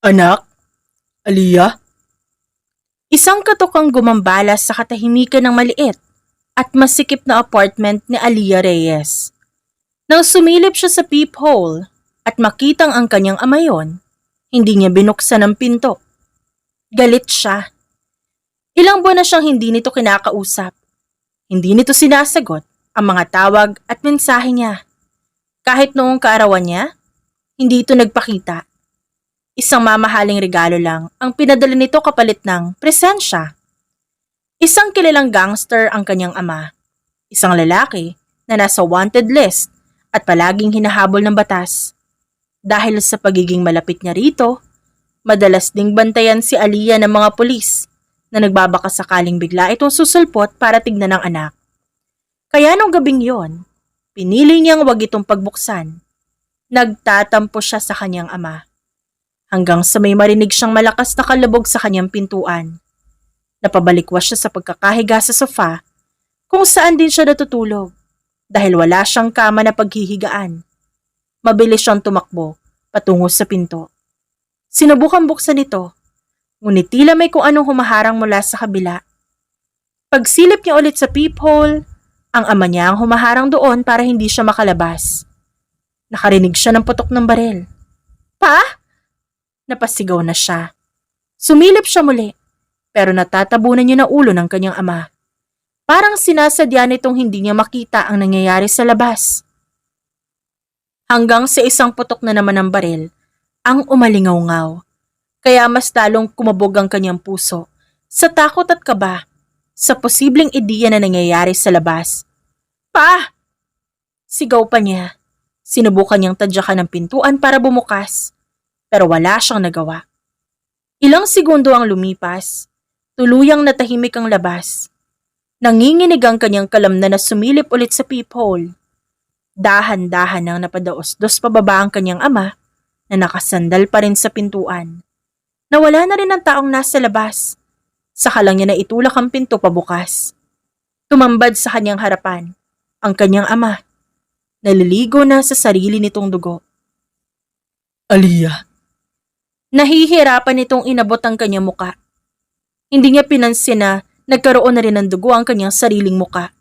Anak, Aliyah, Isang katukang gumambala sa katahimikan ng maliit at masikip na apartment ni Aliyah Reyes. Nang sumilip siya sa peephole at makitang ang kanyang ama yon, hindi niya binuksan ang pinto. Galit siya. Ilang buwan na siyang hindi nito kinakausap. Hindi nito sinasagot ang mga tawag at mensahe niya. Kahit noong kaarawan niya, hindi ito nagpakita. Isang mamahaling regalo lang ang pinadala nito kapalit ng presensya. Isang kilalang gangster ang kanyang ama. Isang lalaki na nasa wanted list at palaging hinahabol ng batas. Dahil sa pagiging malapit niya rito, madalas ding bantayan si Aliyah ng mga pulis na nagbabaka sakaling bigla itong susulpot para tignan ng anak. Kaya nung gabing yon, pinili niyang wag itong pagbuksan. Nagtatampo siya sa kanyang ama. Hanggang sa may marinig siyang malakas na kalabog sa kanyang pintuan. Napabalikwas siya sa pagkakahiga sa sofa kung saan din siya natutulog dahil wala siyang kama na paghihigaan. Mabilis siyang tumakbo patungo sa pinto. Sinubukan buksan ito, ngunit tila may kung anong humaharang mula sa kabila. Pagsilip niya ulit sa peephole, ang ama niya ang humaharang doon para hindi siya makalabas. Nakarinig siya ng putok ng baril. Pa! Napasigaw na siya. Sumilip siya muli, pero natatabunan niya ng ulo ng kanyang ama. Parang sinasadya nitong hindi niya makita ang nangyayari sa labas. Hanggang sa isang putok na naman ng baril, ang umalingaw-ngaw. Kaya mas talong kumabog ang kanyang puso sa takot at kaba sa posibleng ideya na nangyayari sa labas. Pa! Sigaw pa niya. Sinubukan niyang tadyakan ng pintuan para bumukas. Pero wala siyang nagawa. Ilang segundo ang lumipas, tuluyang natahimik ang labas. Nanginginig ang kanyang kalamnan na sumilip ulit sa peephole. Dahan-dahan nang napadaos-dos pababa ang kanyang ama na nakasandal pa rin sa pintuan. Nawala na rin ang taong nasa labas. Saka lang niya na itulak ang pinto pabukas. Tumambad sa kanyang harapan ang kanyang ama. Naliligo na sa sarili nitong dugo. Aliyah, Nahihirapan itong inabot ang kanyang muka. Hindi niya pinansin na nagkaroon na rin ng dugo ang kanyang sariling muka.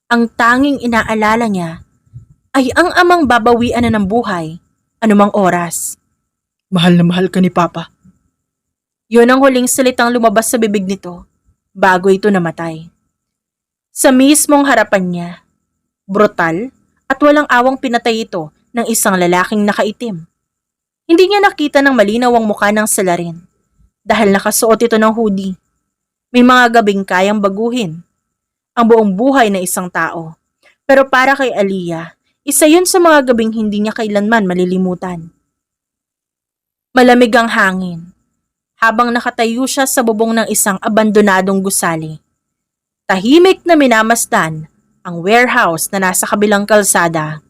Ang tanging inaalala niya ay ang amang babawian na ng buhay anumang oras. mahal na mahal ka ni Papa. Yun ang huling salitang lumabas sa bibig nito bago ito namatay. Sa mismong harapan niya, brutal at walang awang pinatay ito ng isang lalaking nakaitim. Hindi niya nakita ng malinaw ang mukha ng salarin dahil nakasuot ito ng hoodie. May mga gabing kayang baguhin ang buong buhay ng isang tao. Pero para kay Aliyah, isa yun sa mga gabing hindi niya kailanman malilimutan. Malamig ang hangin habang nakatayo siya sa bubong ng isang abandonadong gusali. Tahimik na minamasdan ang warehouse na nasa kabilang kalsada.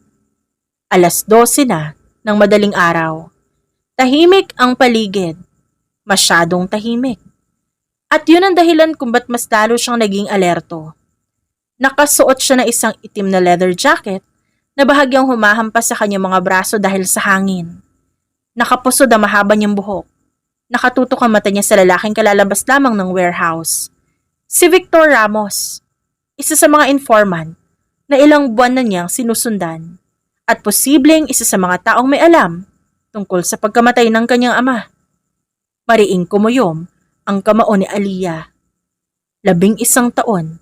12:00 na ng madaling araw. Tahimik ang paligid. Masyadong tahimik. At yun ang dahilan kung ba't mas lalo siyang naging alerto. Nakasuot siya ng isang itim na leather jacket na bahagyang humahampas sa kanyang mga braso dahil sa hangin. Nakapusod ang mahaba niyang buhok. Nakatutok ang mata niya sa lalaking kalalabas lamang ng warehouse. Si Victor Ramos, isa sa mga informant na ilang buwan na niyang sinusundan at posibleng isa sa mga taong may alam tungkol sa pagkamatay ng kanyang ama. Mariing kumuyom ang kamao ni Aliyah. 11 taon.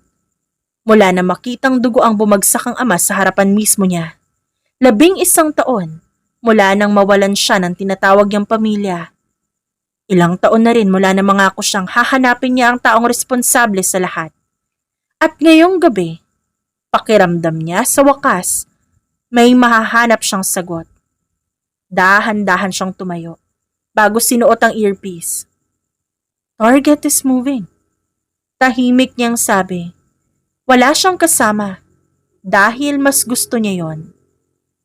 Mula na makitang dugo ang bumagsak ang ama sa harapan mismo niya. 11 taon mula nang mawalan siya ng tinatawag niyang pamilya. Ilang taon na rin mula na mangako siyang hahanapin niya ang taong responsable sa lahat. At ngayong gabi, pakiramdam niya sa wakas, may mahahanap siyang sagot. Dahan-dahan siyang tumayo bago sinuot ang earpiece. Target is moving. Tahimik niyang sabi. Wala siyang kasama dahil mas gusto niya yon.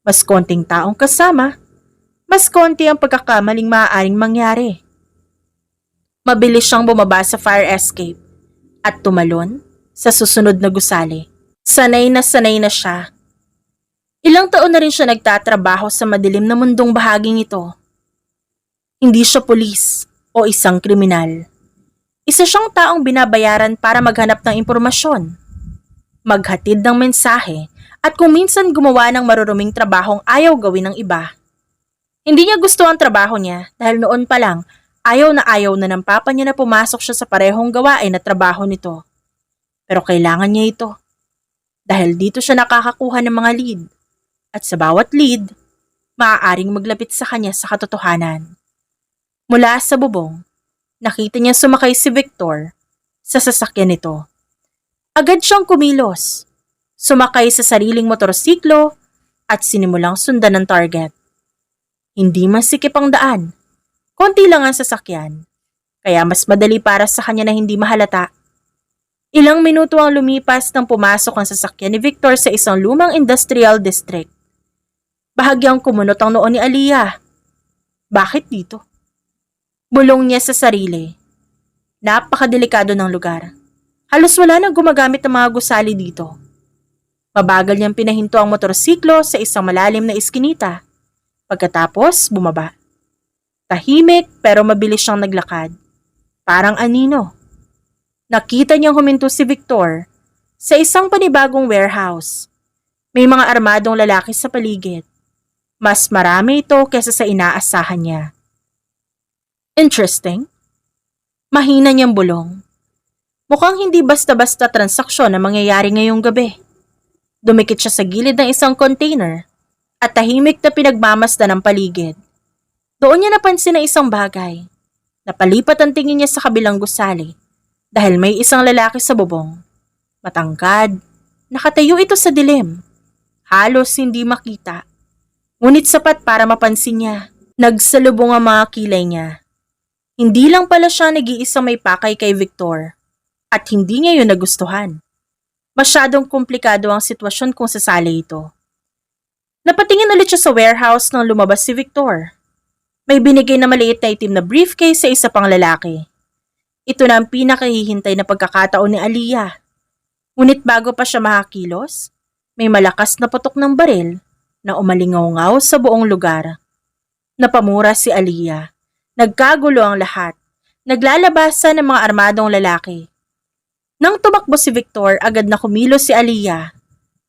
Mas konting taong kasama, mas konti ang pagkakamaling maaaring mangyari. Mabilis siyang bumaba sa fire escape at tumalon sa susunod na gusali. Sanay na siya. Ilang taon na rin siya nagtatrabaho sa madilim na mundong bahaging ito. Hindi siya pulis o isang kriminal. Isa siyang taong binabayaran para maghanap ng impormasyon, maghatid ng mensahe, at kung minsan gumawa ng maruruming trabahong ayaw gawin ng iba. Hindi niya gusto ang trabaho niya dahil noon pa lang ayaw na ng papa niya na pumasok siya sa parehong gawain na trabaho nito. Pero kailangan niya ito dahil dito siya nakakakuha ng mga lead at sa bawat lead, maaaring maglapit sa kanya sa katotohanan. Mula sa bubong, nakita niya sumakay si Victor sa sasakyan nito. Agad siyang kumilos, sumakay sa sariling motorsiklo at sinimulang sundan ng target. Hindi masikip ang daan, konti lang ang sasakyan, kaya mas madali para sa kanya na hindi mahalata. Ilang minuto ang lumipas nang pumasok ang sasakyan ni Victor sa isang lumang industrial district. Bahagyang kumunot ang noo ni Aliyah. Bakit dito? Bulong niya sa sarili. Napakadelikado ng lugar. Halos wala nang gumagamit ng mga gusali dito. Mabagal niyang pinahinto ang motorsiklo sa isang malalim na iskinita. Pagkatapos, bumaba. Tahimik pero mabilis siyang naglakad. Parang anino. Nakita niyang huminto si Victor sa isang panibagong warehouse. May mga armadong lalaki sa paligid. Mas marami ito kaysa sa inaasahan niya. Interesting. Mahina niyang bulong. Mukhang hindi basta-basta transaksyon na mangyayari ngayong gabi. Dumikit siya sa gilid ng isang container at tahimik na pinagmamasdan ng paligid. Doon niya napansin na isang bagay. Napalipat ang tingin niya sa kabilang gusali dahil may isang lalaki sa bubong. Matangkad, nakatayo ito sa dilim. Halos hindi makita. Ngunit sapat para mapansin niya. Nagsalubong ang mga kilay niya. Hindi lang pala siya nag-iisang may pakay kay Victor at hindi niya yun nagustuhan. Masyadong komplikado ang sitwasyon kung sasali ito. Napatingin ulit siya sa warehouse nang lumabas si Victor. May binigay na maliit na itim na briefcase sa isa pang lalaki. Ito na ang pinakahihintay na pagkakataon ni Aliyah. Ngunit bago pa siya makakilos, may malakas na putok ng baril na umalingaw-ngaw sa buong lugar. Napamura si Aliyah. Nagkagulo ang lahat. Naglalabasan ng mga armadong lalaki. Nang tumakbo si Victor, agad na kumilos si Aliyah.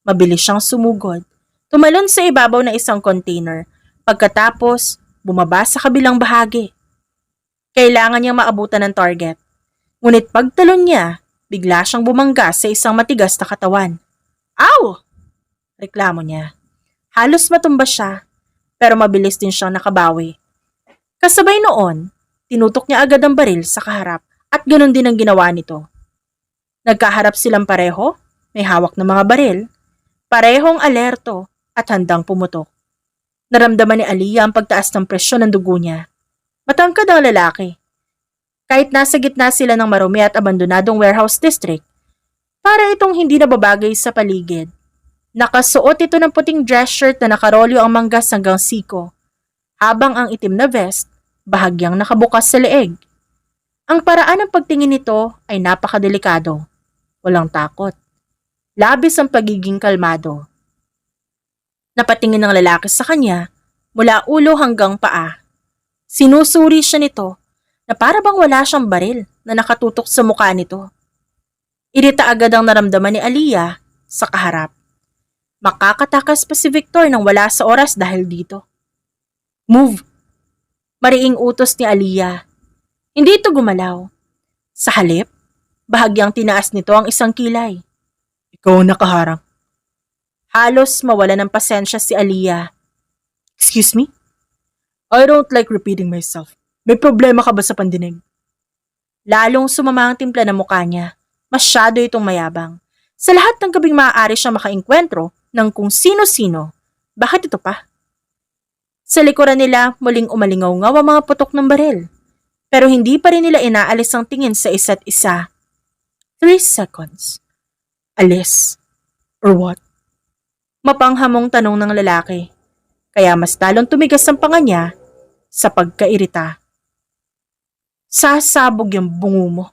Mabilis siyang sumugod. Tumalon sa ibabaw ng isang container. Pagkatapos, bumaba sa kabilang bahagi. Kailangan niyang maabutan ng target. Ngunit pagtalon niya, bigla siyang bumangga sa isang matigas na katawan. Ow! Reklamo niya. Halos matumba siya, pero mabilis din siyang nakabawi. Kasabay noon, tinutok niya agad ang baril sa kaharap at ganoon din ang ginawa nito. Nagkaharap silang pareho, may hawak na mga baril, parehong alerto at handang pumutok. Naramdaman ni Aliyah ang pagtaas ng presyon ng dugo niya. Matangkad ang lalaki. Kahit nasa gitna sila ng marumi at abandonadong warehouse district, para itong hindi nababagay sa paligid. Nakasuot ito ng puting dress shirt na nakarolyo ang manggas hanggang siko, habang ang itim na vest bahagyang nakabukas sa leeg. Ang paraan ng pagtingin nito ay napakadelikado. Walang takot. Labis ang pagiging kalmado. Napatingin ng lalaki sa kanya mula ulo hanggang paa. Sinusuri siya nito na para bang wala siyang baril na nakatutok sa mukha nito. Irita agad ang naramdaman ni Aliyah sa kaharap. Makakatakas pa si Victor nang wala sa oras dahil dito. Move! Mariing utos ni Aliyah. Hindi ito gumalaw. Sa halip, bahagyang tinaas nito ang isang kilay. Ikaw ang nakaharang. Halos mawala ng pasensya si Aliyah. Excuse me? I don't like repeating myself. May problema ka ba sa pandinig? Lalong sumama ang timpla ng mukha niya. Masyado itong mayabang. Sa lahat ng gabing maaari siya makaengkwentro ng kung sino-sino. Bakit ito pa? Sa likuran nila, muling umalingaw-ngaw ang mga putok ng baril. Pero hindi pa rin nila inaalis ang tingin sa isa't isa. 3 seconds. Alis. Or what? Mapanghamong tanong ng lalaki. Kaya mas talong tumigas ang panga niya sa pagkairita. Sasabog yung bungo mo.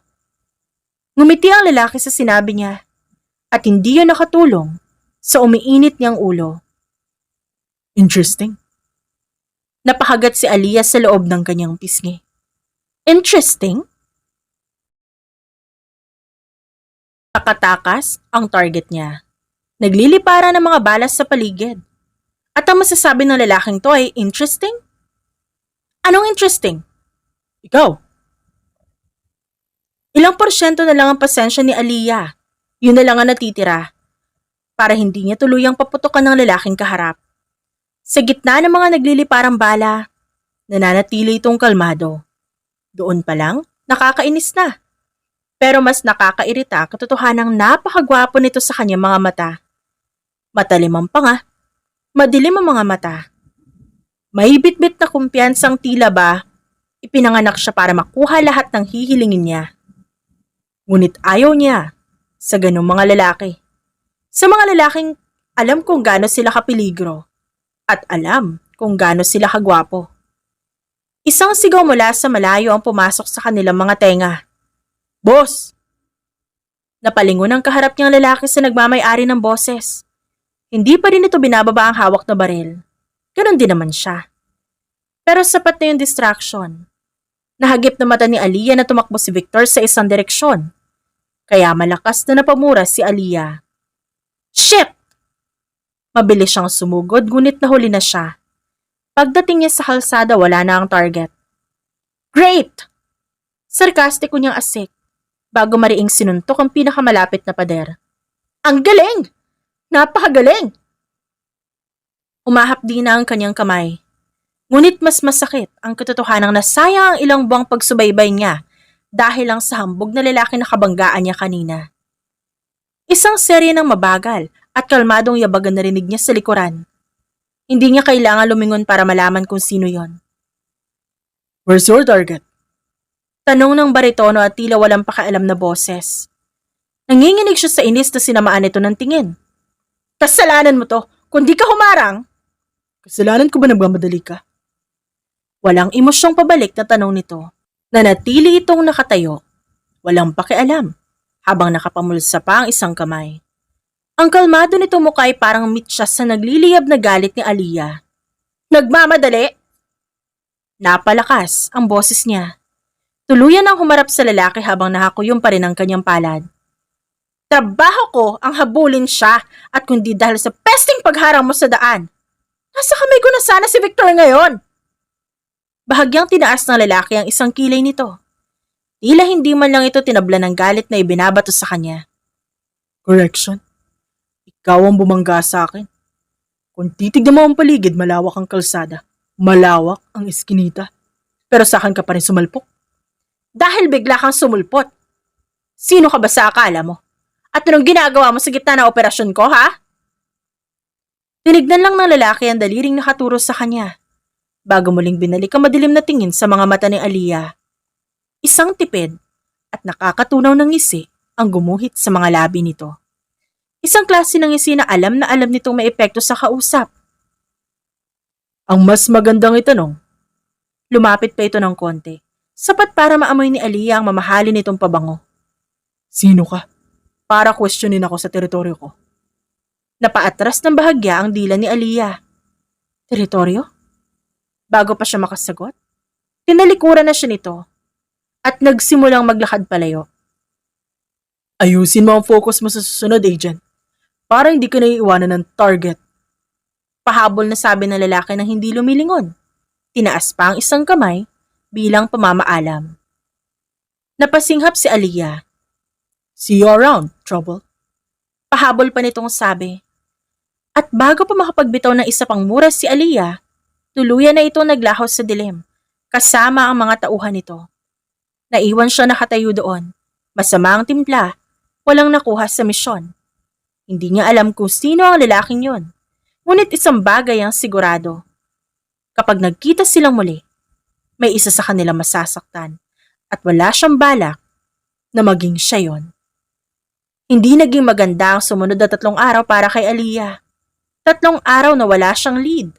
Ngumiti ang lalaki sa sinabi niya at hindi yun nakatulong sa umiinit niyang ulo. Interesting. Napahagat si Aliyah sa loob ng kanyang pisngi. Interesting? Takatakas ang target niya. Naglilipara ng mga balas sa paligid. At ang masasabi ng lalaking to ay interesting? Anong interesting? Ikaw, Ilang porsyento na lang ang pasensya ni Aliyah. Yun na lang ang natitira. Para hindi niya tuluyang paputokan ng lalaking kaharap. Sa gitna ng mga nagliliparang bala, nananatili itong kalmado. Doon pa lang, nakakainis na. Pero mas nakakairita katotohanang napakagwapo nito sa kanyang mga mata. Matalim ang panga, madilim ang mga mata. May bitbit na kumpiyansang tila ba, ipinanganak siya para makuha lahat ng hihilingin niya. Ngunit ayaw niya sa ganung mga lalaki. Sa mga lalaking alam kung gaano sila kapeligro at alam kung gaano sila kagwapo. Isang sigaw mula sa malayo ang pumasok sa kanilang mga tenga. Boss! Napalingon ang kaharap niyang lalaki sa nagmamay-ari ng boses. Hindi pa rin ito binababa ang hawak na baril. Ganon din naman siya. Pero sapat na yung distraction. Nahagip na mata ni Aliyah na tumakbo si Victor sa isang direksyon. Kaya malakas na napamura si Aliyah. Shit! Mabilis siyang sumugod ngunit nahuli na siya. Pagdating niya sa kalsada wala na ang target. Great! Sarkastiko niyang asik bago mariing sinuntok ang pinakamalapit na pader. Ang galing! Napakagaling! Umahapdi na ang kanyang kamay. Ngunit mas masakit ang katotohanang nasayang ang ilang buwang pagsubaybay niya dahil lang sa hambog na lalaki na kabanggaan niya kanina. Isang serye ng mabagal at kalmadong yabagan na rinig niya sa likuran. Hindi niya kailangan lumingon para malaman kung sino yon. where's your target? Tanong ng baritono at tila walang pakialam na boses. Nanginginig siya sa inis na sinamaan ito ng tingin. Kasalanan mo to, kung di ka humarang. Kasalanan ko ba nagmamadali ka? Walang emosyong pabalik na tanong nito. Nanatili itong nakatayo. Walang pakialam, habang nakapamulsa pa ang isang kamay. Ang kalmado nitong mukha ay parang mitsa sa nagliliyab na galit ni Aliyah. Nagmamadali? Napalakas ang boses niya. Tuluyan ang humarap sa lalaki habang nakakuyom pa rin ang kanyang palad. Trabaho ko ang habulin siya at kundi dahil sa pesting pagharang mo sa daan. Nasa kamay ko na sana si Victor ngayon. Bahagyang tinaas ng lalaki ang isang kilay nito. Tila hindi man lang ito tinabla ng galit na ibinabato sa kanya. Correction. Ikaw ang bumangga sa akin. Kung titignan mo ang paligid, malawak ang kalsada. Malawak ang eskinita. Pero sa akin ka pa rin sumalpok. Dahil bigla kang sumulpot. Sino ka ba sa akala mo? At anong ginagawa mo sa gitna ng operasyon ko, ha? Tinignan lang ng lalaki ang daliring nakaturo sa kanya. Bago muling binalik ang madilim na tingin sa mga mata ni Aliyah. Isang tipid at nakakatunaw ng ngisi ang gumuhit sa mga labi nito. Isang klase ng ngisi na alam nitong may epekto sa kausap. Ang mas magandang itanong, Lumapit pa ito ng konti. Sapat para maamoy ni Aliyah ang mamahalin nitong pabango. sino ka? Para questionin ako sa teritoryo ko. Napaatras ng bahagya ang dila ni Aliyah. Teritoryo? Bago pa siya makasagot, tinalikuran na siya nito at nagsimulang maglakad palayo. Ayusin mo ang focus mo sa susunod, agent. Para hindi ka naiiwanan ng target. Pahabol na sabi ng lalaki nang hindi lumilingon. Tinaas pa ang isang kamay bilang pamamaalam. Napasinghap si Aliyah. See you around, trouble. Pahabol pa nitong sabi. At bago pa makapagbitaw ng isa pang mura si Aliyah, tuluyan na ito naglaho sa dilim, kasama ang mga tauhan nito. Naiwan siya nakatayo doon. Masama ang timpla, walang nakuha sa misyon. Hindi niya alam kung sino ang lalaking yon. Ngunit isang bagay ang sigurado. Kapag nagkita silang muli, may isa sa kanila masasaktan at wala siyang balak na maging siya yon. Hindi naging maganda ang sumunod na 3 araw para kay Aliyah. 3 araw na wala siyang lead.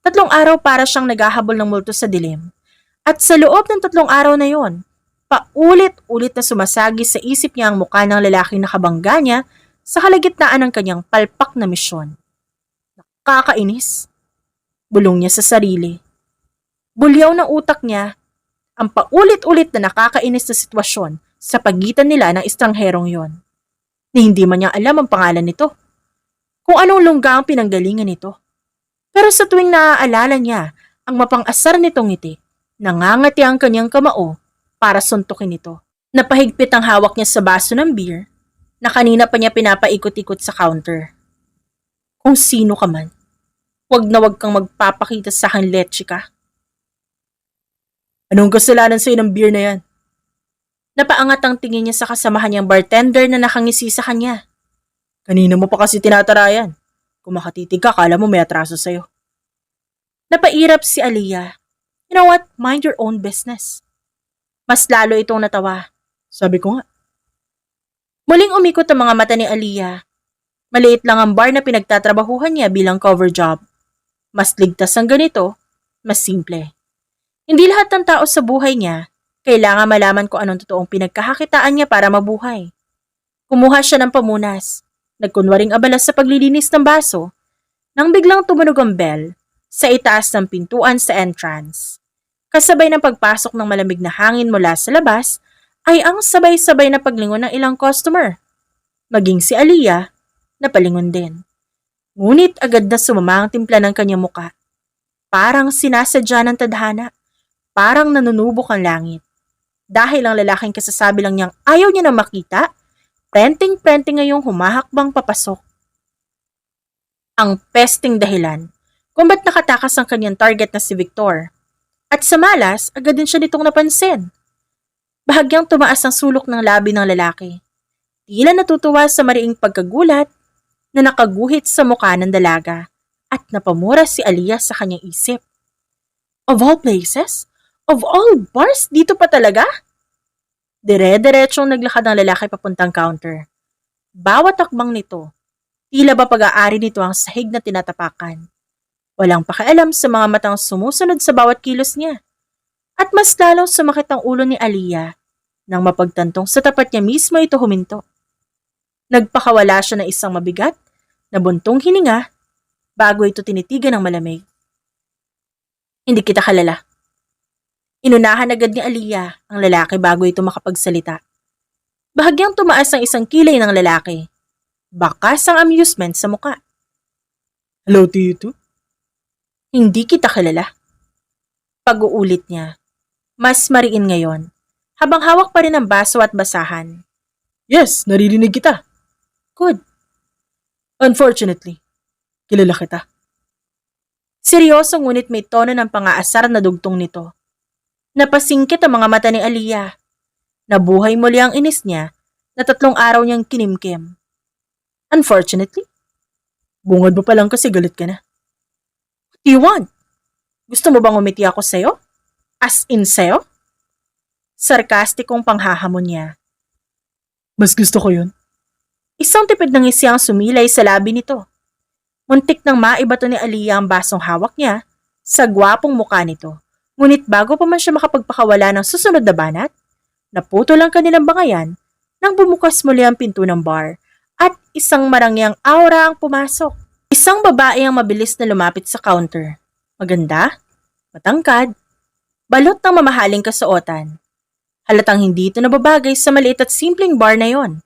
3 araw para siyang naghahabol ng multo sa dilim. At sa loob ng 3 araw na yon, paulit-ulit na sumasagi sa isip niya ang mukha ng lalaking nakabangga niya sa kalagitnaan ng kanyang palpak na misyon. Nakakainis. Bulong niya sa sarili. Bulyaw ng utak niya ang paulit-ulit na nakakainis na sitwasyon sa pagitan nila ng estrangherong yon. Ni hindi man niya alam ang pangalan nito, kung anong lungga ang pinanggalingan nito. Pero sa tuwing naaalala niya ang mapang-asar nitong ngiti, nangangati ang kanyang kamao para suntukin ito. Napahigpit ang hawak niya sa baso ng beer na kanina pa niya pinapaikot-ikot sa counter. Kung sino ka man, wag na wag kang magpapakita sa akin, leche ka. Anong kasalanan sa'yo ng beer na yan? Napaangat ang tingin niya sa kasamahan niyang bartender na nakangisi sa kanya. Kanina mo pa kasi tinatarayan. Kung makatitig ka, kala mo may atraso sa'yo. Napairap si Aliyah. You know what? Mind your own business. Mas lalo itong natawa. Sabi ko nga. Muling umikot ang mga mata ni Aliyah. Maliit lang ang bar na pinagtatrabahuhan niya bilang cover job. Mas ligtas ang ganito, mas simple. Hindi lahat ng tao sa buhay niya kailangan malaman kung anong totoong pinagkakakitaan niya para mabuhay. Kumuha siya ng pamunas, nagkunwaring abala sa paglilinis ng baso, nang biglang tumunog ang bell sa itaas ng pintuan sa entrance. Kasabay ng pagpasok ng malamig na hangin mula sa labas, ay ang sabay-sabay na paglingon ng ilang customer. Maging si Aliyah, napalingon din. Ngunit agad na sumama ang timpla ng kanyang muka. Parang sinasadya ng tadhana. Parang nanunubok ang langit. Dahil ang lalaking kasasabi lang niyang ayaw niya na makita, prenting-prenting ngayong humahakbang papasok. Ang pesting dahilan kung ba't nakatakas ang kanyang target na si Victor. At sa malas, agad din siya nitong napansin. Bahagyang tumaas ang sulok ng labi ng lalaki. Tila natutuwa sa mariing pagkagulat na nakaguhit sa mukha ng dalaga at napamura si Aliyah sa kanyang isip. Of all places? Of all bars? Dito pa talaga? Dire-diretsong naglakad ang lalaki papuntang counter. Bawat takbang nito, tila ba pag-aari nito ang sahig na tinatapakan. Walang pakialam sa mga matang sumusunod sa bawat kilos niya. At mas lalo sumakit ang ulo ni Aliyah nang mapagtantong sa tapat niya mismo ito huminto. Nagpakawala siya ng isang mabigat na buntong hininga bago ito tinitigan ng malamig. Hindi kita kalala. Inunahan agad ni Aliyah ang lalaki bago ito makapagsalita. Bahagyang tumaas ang isang kilay ng lalaki. Bakas ang amusement sa muka. Hello, Tito? Hindi kita kilala. Pag-uulit niya. Mas mariin ngayon, habang hawak pa rin ang baso at basahan. Yes, naririnig kita. Good. Unfortunately, kilala kita. Seryoso ngunit may tono ng pang-aasar na dugtong nito. Napasingkit ang mga mata ni Aliyah. Nabuhay muli ang inis niya na 3 araw niyang kinimkim. Unfortunately? Bungad mo pa lang kasi galit ka na. What do you want? Gusto mo bang umiti ako sa'yo? As in sa'yo? Sarkastikong panghahamon niya. Mas gusto ko yun. Isang tipid ng ngisi ang sumilay sa labi nito. Muntik nang maibato ni Aliyah ang basong hawak niya sa gwapong mukha nito. Ngunit bago pa man siya makapagpakawala ng susunod na banat, naputol ang kanilang bangayan nang bumukas muli ang pinto ng bar at isang marangyang aura ang pumasok. Isang babae ang mabilis na lumapit sa counter. Maganda, matangkad, balot ng mamahaling kasuotan. Halatang hindi ito nababagay sa maliit at simpleng bar na yon.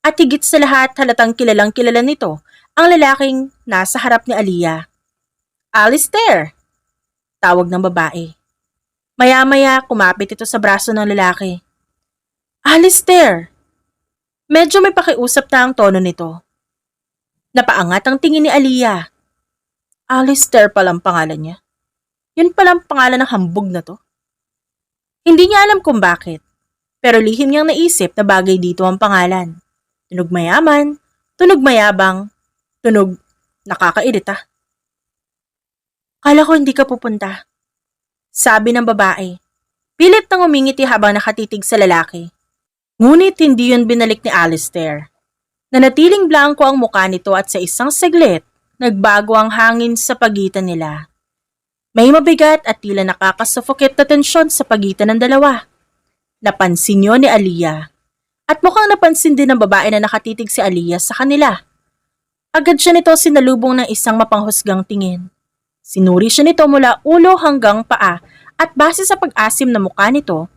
At higit sa lahat halatang kilalang kilala nito ang lalaking nasa harap ni Aliyah. Alistair! Tawag ng babae. Maya-maya kumapit ito sa braso ng lalaki. Alistair! Medyo may pakiusap na ang tono nito. Napaangat ang tingin ni Aliyah. Alistair palang pangalan niya. Yun palang pangalan ng hambog na to. Hindi niya alam kung bakit, pero lihim niyang naisip na bagay dito ang pangalan. Tunog mayaman, tunog mayabang, tunog nakakairita. Kala ko hindi ka pupunta, sabi ng babae. Pilit nang umingiti habang nakatitig sa lalaki. Ngunit hindi yun binalik ni Alistair. Nanatiling blanko ang mukha nito at sa isang saglit, nagbago ang hangin sa pagitan nila. May mabigat at tila nakakasuffocate na tensyon sa pagitan ng dalawa. Napansin yun ni Aliyah. At mukhang napansin din ng babae na nakatitig si Aliyah sa kanila. Agad siya nito sinalubong ng isang mapanghusgang tingin. Sinuri siya nito mula ulo hanggang paa At base sa pag-asim na mukha nito,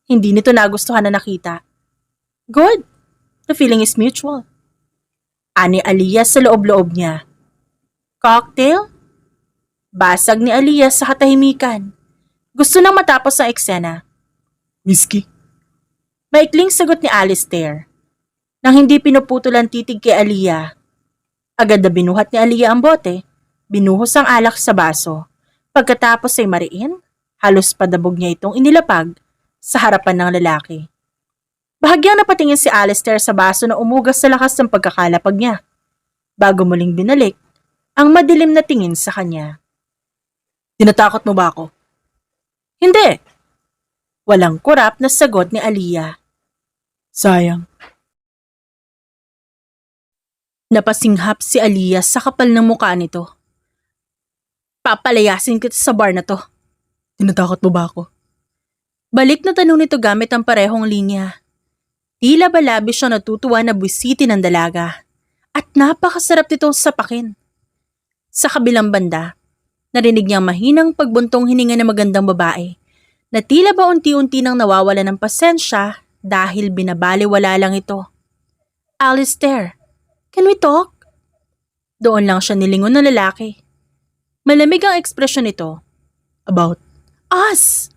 hindi nito nagustuhan na nakita. Good. The feeling is mutual. Ani Aliyah sa loob-loob niya. Cocktail? Basag ni Aliyah sa katahimikan. Gusto nang matapos ang eksena. Whiskey? Maikling sagot ni Alistair. Nang hindi pinuputol ang titig kay Aliyah, agad na binuhat ni Aliyah ang bote, binuhos ang alak sa baso. Pagkatapos ay mariin, halos padabog niya itong inilapag sa harapan ng lalaki. Bahagyang napatingin si Alistair sa baso na umugas sa lakas ng pagkakalapag niya, bago muling binalik ang madilim na tingin sa kanya. Tinatakot mo ba ako? Hindi. Walang kurap na sagot ni Aliyah. Sayang. Napasinghap si Aliyah sa kapal ng mukha nito. Papalayasin kita sa bar na to. Tinatakot mo ba ako? Balik na tanong nito gamit ang parehong linya. Tila ba labis siya natutuwa na buwisitin ng dalaga. At napakasarap nitong sapakin. Sa kabilang banda, narinig niyang mahinang pagbuntong hininga ng magandang babae na tila ba unti-unti nang nawawala ng pasensya dahil binabaliwala lang ito. Alistair, can we talk? Doon lang siya nilingon ng lalaki. Malamig ang ekspresyon nito. About? Us!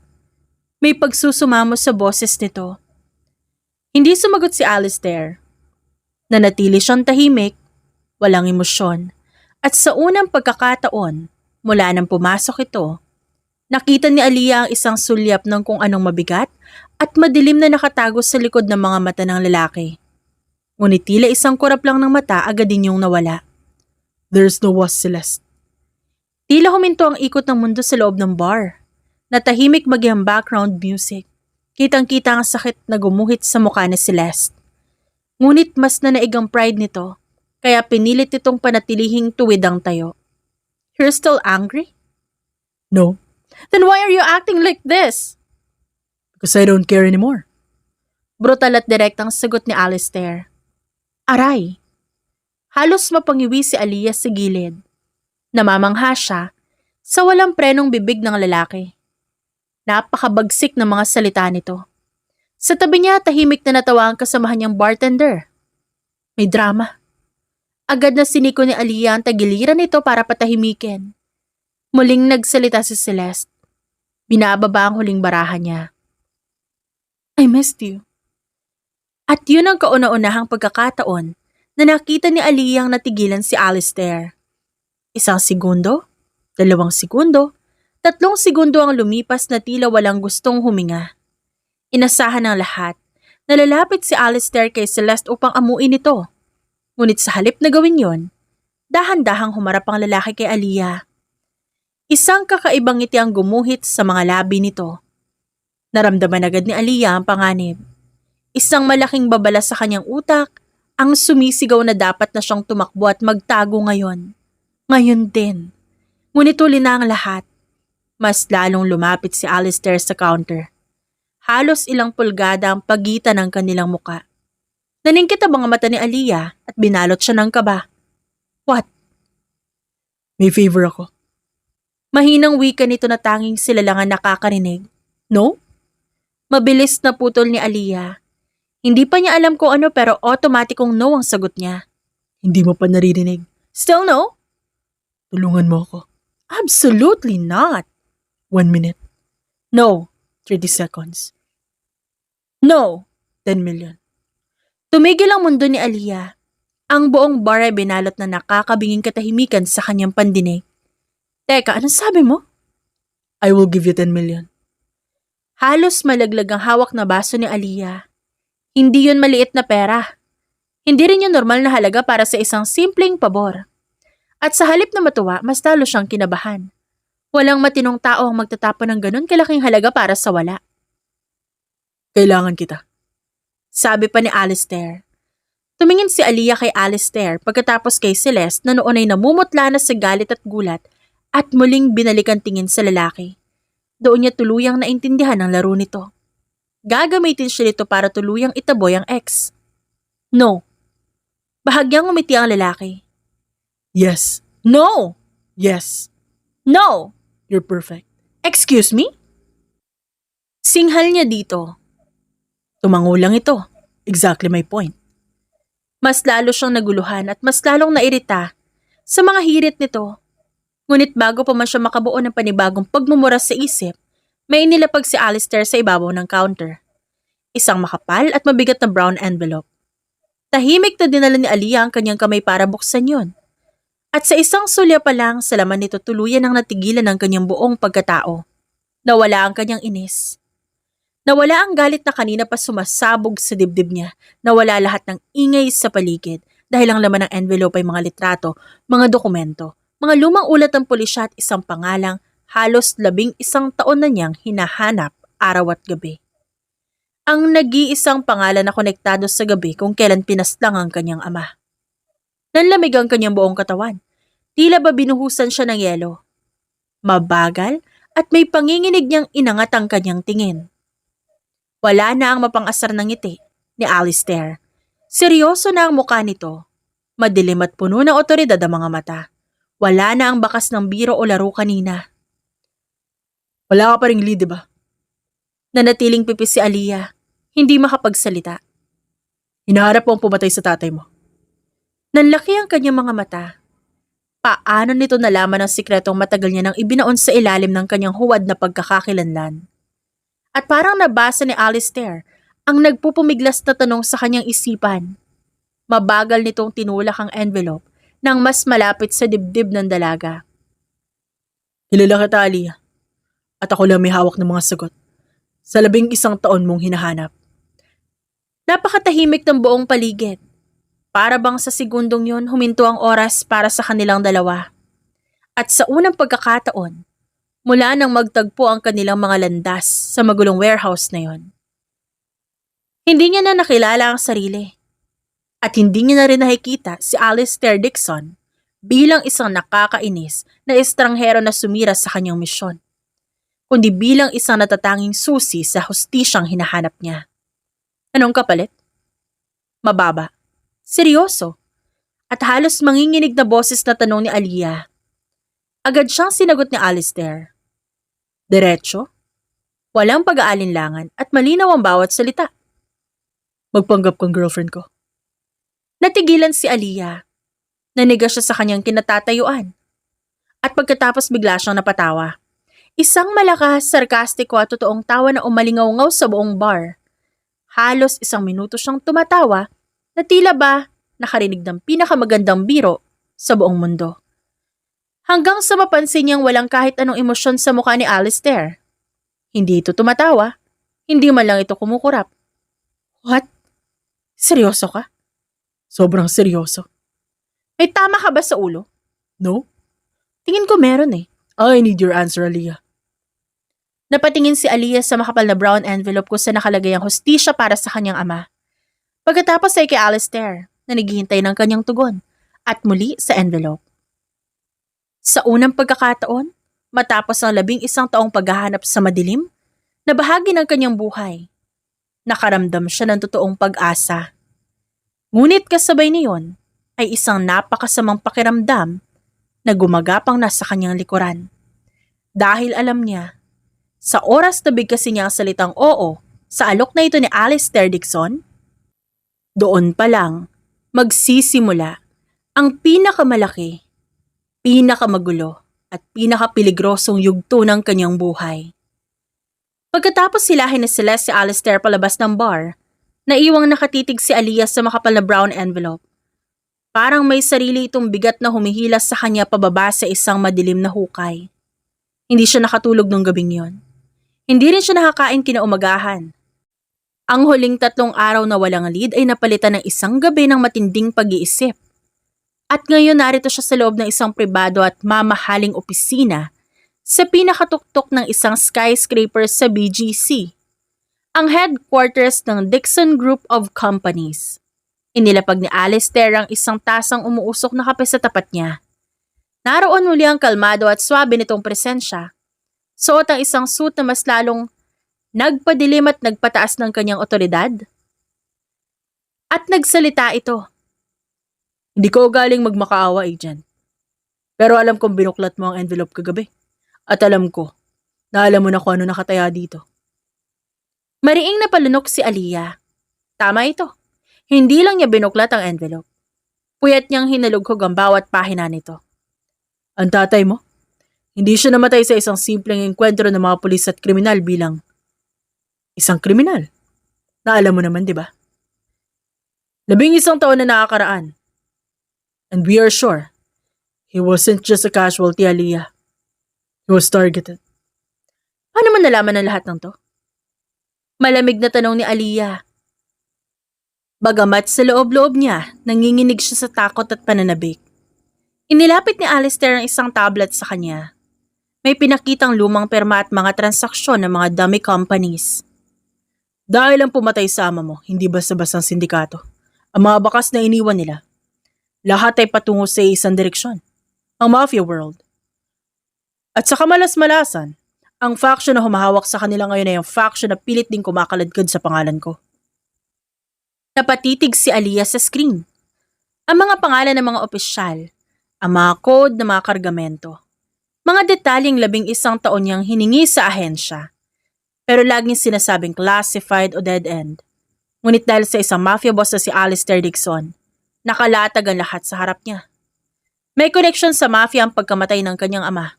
May pagsusumamo sa boses nito. Hindi sumagot si Alistair. Nanatili siyang tahimik, walang emosyon. At sa unang pagkakataon, mula nang pumasok ito, nakita ni Aliyah ang isang sulyap ng kung anong mabigat at madilim na nakatago sa likod ng mga mata ng lalaki. Ngunit tila isang kurap lang ng mata agad din yung nawala. There's no was, Celeste. Tila huminto ang ikot ng mundo sa loob ng bar. Natahimik maging background music. Kitang-kita ang sakit na gumuhit sa mukha ni Celeste. Ngunit mas nanaig ang pride nito, kaya pinilit itong panatilihing tuwid ang tayo. You're still angry? No, Then why are you acting like this? because I don't care anymore. Brutal at direktang sagot ni Alistair. Aray! Halos mapangiwi si Aliyah sa gilid. Namamangha siya sa walang prenong bibig ng lalaki. Napakabagsik ng mga salita nito. Sa tabi niya, tahimik na natawa ang kasamahan niyang bartender. May drama. Agad na siniko ni Aliyah ang tagiliran nito para patahimikin. Muling nagsalita si Celeste. Binababa ang huling barahan niya. I missed you. At yun ang kauna-unahang pagkakataon na nakita ni Aliyah ang natigilan si Alistair. 1 segundo, 2 segundo, 3 segundo ang lumipas na tila walang gustong huminga. Inasahan ng lahat na lalapit si Alistair kay Celeste upang amuin ito. Ngunit sa halip na gawin yon, dahan-dahang humarap ang lalaki kay Aliyah. Isang kakaibang ngiti ang gumuhit sa mga labi nito. Naramdaman agad ni Aliyah ang panganib. Isang malaking babala sa kanyang utak ang sumisigaw na dapat na siyang tumakbo at magtago ngayon. Ngayon din. Ngunit huli na ang lahat. Mas lalong lumapit si Alistair sa counter. Halos ilang pulgada ang pagitan ng kanilang muka. Naningkit ang mga mata ni Aliyah at binalot siya ng kaba. What? May favor ako. Mahinang wika nito na tanging sila lang ang nakakarinig. No? Mabilis na putol ni Aliyah. Hindi pa niya alam kung ano pero automatikong no ang sagot niya. Hindi mo pa naririnig. Still no? Tulungan mo ako. Absolutely not. 1 minute. No. 30 seconds. No. 10 million. Tumigil ang mundo ni Aliyah. Ang buong bar ay binalot na nakakabinging katahimikan sa kanyang pandinig. Teka, anong sabi mo? I will give you 10 million. Halos malaglag ang hawak na baso ni Aliyah. Hindi yun maliit na pera. Hindi rin yun normal na halaga para sa isang simpleng pabor. At sa halip na matuwa, mas lalo siyang kinabahan. Walang matinong tao ang magtatapon ng ganun kalaking halaga para sa wala. Kailangan kita. Sabi pa ni Alistair. Tumingin si Aliyah kay Alistair pagkatapos kay Celeste na noon ay namumutla na sa galit at gulat at muling binalikan tingin sa lalaki. Doon niya tuluyang naintindihan ang laro nito. Gagamitin siya nito para tuluyang itaboy ang ex. No. Bahagyang umiti ang lalaki. Yes. No! Yes. No! You're perfect. Excuse me? Singhal niya dito. Tumango lang ito. Exactly my point. Mas lalo siyang naguluhan at mas lalong nairita sa mga hirit nito. Ngunit bago pa man siya makabuo ng panibagong pagmumura sa isip, may inilapag si Alistair sa ibabaw ng counter. Isang makapal at mabigat na brown envelope. Tahimik na dinala ni Aliyah ang kanyang kamay para buksan yon. At sa isang sulya pa lang, sa laman nito tuluyan ang natigilan ng kanyang buong pagkatao. Nawala ang kanyang inis. Nawala ang galit na kanina pa sumasabog sa dibdib niya. Nawala lahat ng ingay sa paligid dahil ang laman ng envelope ay mga litrato, mga dokumento, mga lumang ulat ng pulisya at isang pangalang halos 11 taon na niyang hinahanap araw at gabi. Ang nag-iisang pangalan na konektado sa gabi kung kailan pinaslang ang kanyang ama. Nanlamig ang kanyang buong katawan. Tila ba binuhusan siya ng yelo. Mabagal at may panginginig niyang inangat ang kanyang tingin. Wala na ang mapang-asar ng ngiti ni Alistair. Seryoso na ang mukha nito. Madilim at puno ng otoridad ang mga mata. Wala na ang bakas ng biro o laro kanina. Wala ka pa ring lead, diba? Nanatiling pipis si Aliyah, hindi makapagsalita. Hinaharap mo ang pumatay sa tatay mo. Nanlaki ang kanyang mga mata. Paano nito nalaman ang sikretong matagal niya nang ibinaon sa ilalim ng kanyang huwad na pagkakakilanlan? At parang nabasa ni Alistair ang nagpupumiglas na tanong sa kanyang isipan. Mabagal nitong tinulak ang envelope nang mas malapit sa dibdib ng dalaga. Kilala kita, Aliyah. At ako lang may hawak ng mga sagot. Sa 11 taon mong hinahanap. Napakatahimik ng buong paligid. Para bang sa segundong yon huminto ang oras para sa kanilang dalawa. At sa unang pagkakataon, mula nang magtagpo ang kanilang mga landas sa magulong warehouse na yon. Hindi niya na nakilala ang sarili. At hindi niya na rin nakikita si Alistair Dixon bilang isang nakakainis na estranghero na sumira sa kanyang misyon, kundi bilang isang natatanging susi sa hustisyang hinahanap niya. Anong kapalit? Mababa. Seryoso. At halos manginginig na boses na tanong ni Aliyah. Agad siyang sinagot ni Alistair. Diretso, walang pag-aalinlangan at malinaw ang bawat salita. Magpanggap kang girlfriend ko. Natigilan si Aliyah. Naniga siya sa kanyang kinatatayuan. At pagkatapos bigla siyang napatawa. Isang malakas, sarkastiko at totoong tawa na umalingaw-ngaw sa buong bar. Halos 1 minuto siyang tumatawa na tila ba nakarinig ng pinakamagandang biro sa buong mundo. Hanggang sa mapansin niyang walang kahit anong emosyon sa mukha ni Alistair. Hindi ito tumatawa, hindi man lang ito kumukurap. What? Seryoso ka? Sobrang seryoso. May tama ka ba sa ulo? No? Tingin ko meron eh. I need your answer, Aliyah. Napatingin si Aliyah sa makapal na brown envelope kung saan nakalagay ang hustisya para sa kanyang ama. Pagkatapos ay kay Alistair na naghihintay ng kanyang tugon at muli sa envelope. Sa unang pagkakataon, matapos ang 11 taong paghahanap sa madilim, na bahagi ng kanyang buhay, nakaramdam siya ng totoong pag-asa. Ngunit kasabay niyon ay isang napakasamang pakiramdam na gumagapang na sa kanyang likuran. Dahil alam niya, sa oras na bigkasin niya ang salitang oo sa alok na ito ni Alistair Dixon, doon pa lang magsisimula ang pinakamalaki, pinakamagulo at pinakapiligrosong yugto ng kanyang buhay. Pagkatapos silahin ni Celeste si Alistair palabas ng bar, naiwang nakatitig si Aliyah sa makapal na brown envelope. Parang may sarili itong bigat na humihilas sa kanya pababa sa isang madilim na hukay. Hindi siya nakatulog nung gabing yon. Hindi rin siya nakakain kinaumagahan. Ang huling 3 araw na walang lead ay napalitan ng isang gabi ng matinding pag-iisip. At ngayon narito siya sa loob ng isang pribado at mamahaling opisina sa pinakatuktok ng isang skyscraper sa BGC, ang headquarters ng Dixon Group of Companies. Inilapag ni Alistair ang isang tasang umuusok na kape sa tapat niya. Naroon muli ang kalmado at swabe nitong presensya. Suot ang isang suit na mas lalong nagpadilim at nagpataas ng kanyang otoridad. At nagsalita ito. Hindi ko galing magmakaawa, Agent. Pero alam kong binuklat mo ang envelope kagabi. At alam ko na alam mo na kung ano nakataya dito. Mariing napalunok si Aliyah. Tama ito. Hindi lang niya binuklat ang envelope. Puyat niyang hinalughog ang bawat pahina nito. Ang tatay mo? Hindi siya namatay sa isang simpleng engkwentro ng mga pulis at kriminal bilang isang kriminal. Na alam mo naman, di ba? 11 taon na nakakaraan. And we are sure, he wasn't just a casualty, Aliyah. He was targeted. Paano mo nalaman ang lahat ng to? Malamig na tanong ni Aliyah. Bagamat sa loob-loob niya, nanginginig siya sa takot at pananabik. Inilapit ni Alistair ang isang tablet sa kanya. May pinakitang lumang perma at mga transaksyon ng mga dummy companies. Dahil ang pumatay sa ama mo, hindi basta-bastang sindikato. Ang mga bakas na iniwan nila, lahat ay patungo sa isang direksyon. Ang mafia world. At sa kamalas-malasan, ang faction na humahawak sa kanila ngayon ay ang faction na pilit din kumakaladkad sa pangalan ko. Napatitig si Aliyah sa screen. Ang mga pangalan ng mga opisyal, ang mga code ng mga kargamento, mga detalyeng 11 taon niyang hiningi sa ahensya. Pero laging sinasabing classified o dead end. Ngunit dahil sa isang mafia boss na si Alistair Dixon, nakalatag ang lahat sa harap niya. May connection sa mafia ang pagkamatay ng kanyang ama.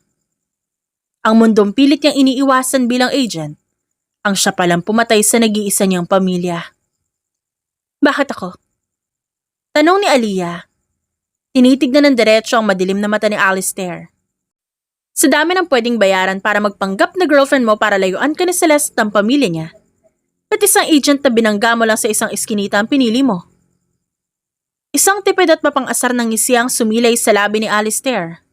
Ang mundong pilit niyang iniiwasan bilang agent, ang siya palang pumatay sa nag-iisa niyang pamilya. Bakit ako? Tanong ni Aliyah. Tinitignan ng diretso ang madilim na mata ni Alistair. Sa dami ng pwedeng bayaran para magpanggap na girlfriend mo para layuan ka ni Celeste ng pamilya niya, at isang agent na binangga mo lang sa isang iskinita ang pinili mo. Isang tipid at mapang-asar ng ngisi ang sumilay sa labi ni Alistair.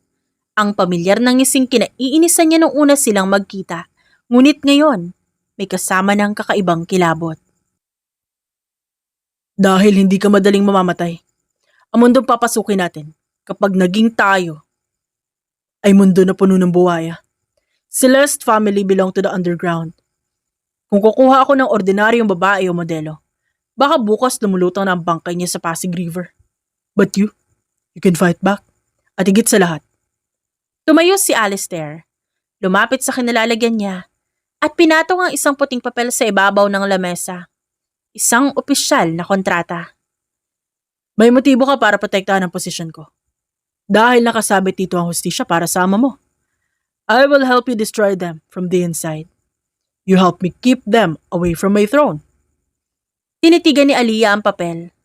Ang pamilyar ng ngising kinaiinisan niya nung una silang magkita, ngunit ngayon, may kasama ng kakaibang kilabot. Dahil hindi ka madaling mamamatay, ang mundong papasukin natin kapag naging tayo ay mundo na puno ng buwaya. Celeste family belong to the underground. Kung kukuha ako ng ordinaryong babae o modelo, baka bukas lumulutang na ang bangkay niya sa Pasig River. But you can fight back. At higit sa lahat. Tumayo si Alistair. Lumapit sa kinalalagyan niya at pinatong ang isang puting papel sa ibabaw ng lamesa. Isang opisyal na kontrata. May motibo ka para protektahan ang posisyon ko. Dahil nakasabit dito ang hustisya para sa ama mo. I will help you destroy them from the inside. You help me keep them away from my throne. Tinitigan ni Aliyah ang papel.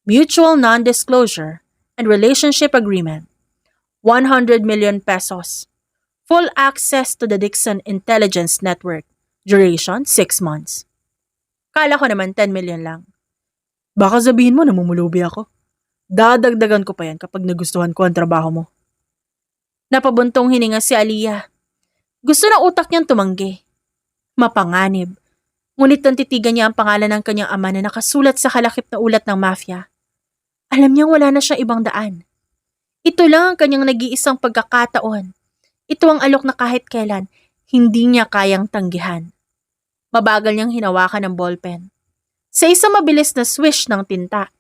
Mutual non-disclosure and relationship agreement. 100 million pesos. Full access to the Dixon Intelligence Network. Duration 6 months. Kala ko naman 10 million lang. Baka sabihin mo namumulubi ako. Dadagdagan ko pa yan kapag nagustuhan ko ang trabaho mo. Napabuntong hininga si Aliyah. Gusto ng utak niyang tumanggi. Mapanganib. Ngunit nang titigan niya ang pangalan ng kanyang ama na nakasulat sa kalakip na ulat ng mafia, alam niyang wala na siyang ibang daan. Ito lang ang kanyang nag-iisang pagkakataon. Ito ang alok na kahit kailan, hindi niya kayang tanggihan. Mabagal niyang hinawakan ng ballpen. Sa isang mabilis na swish ng tinta,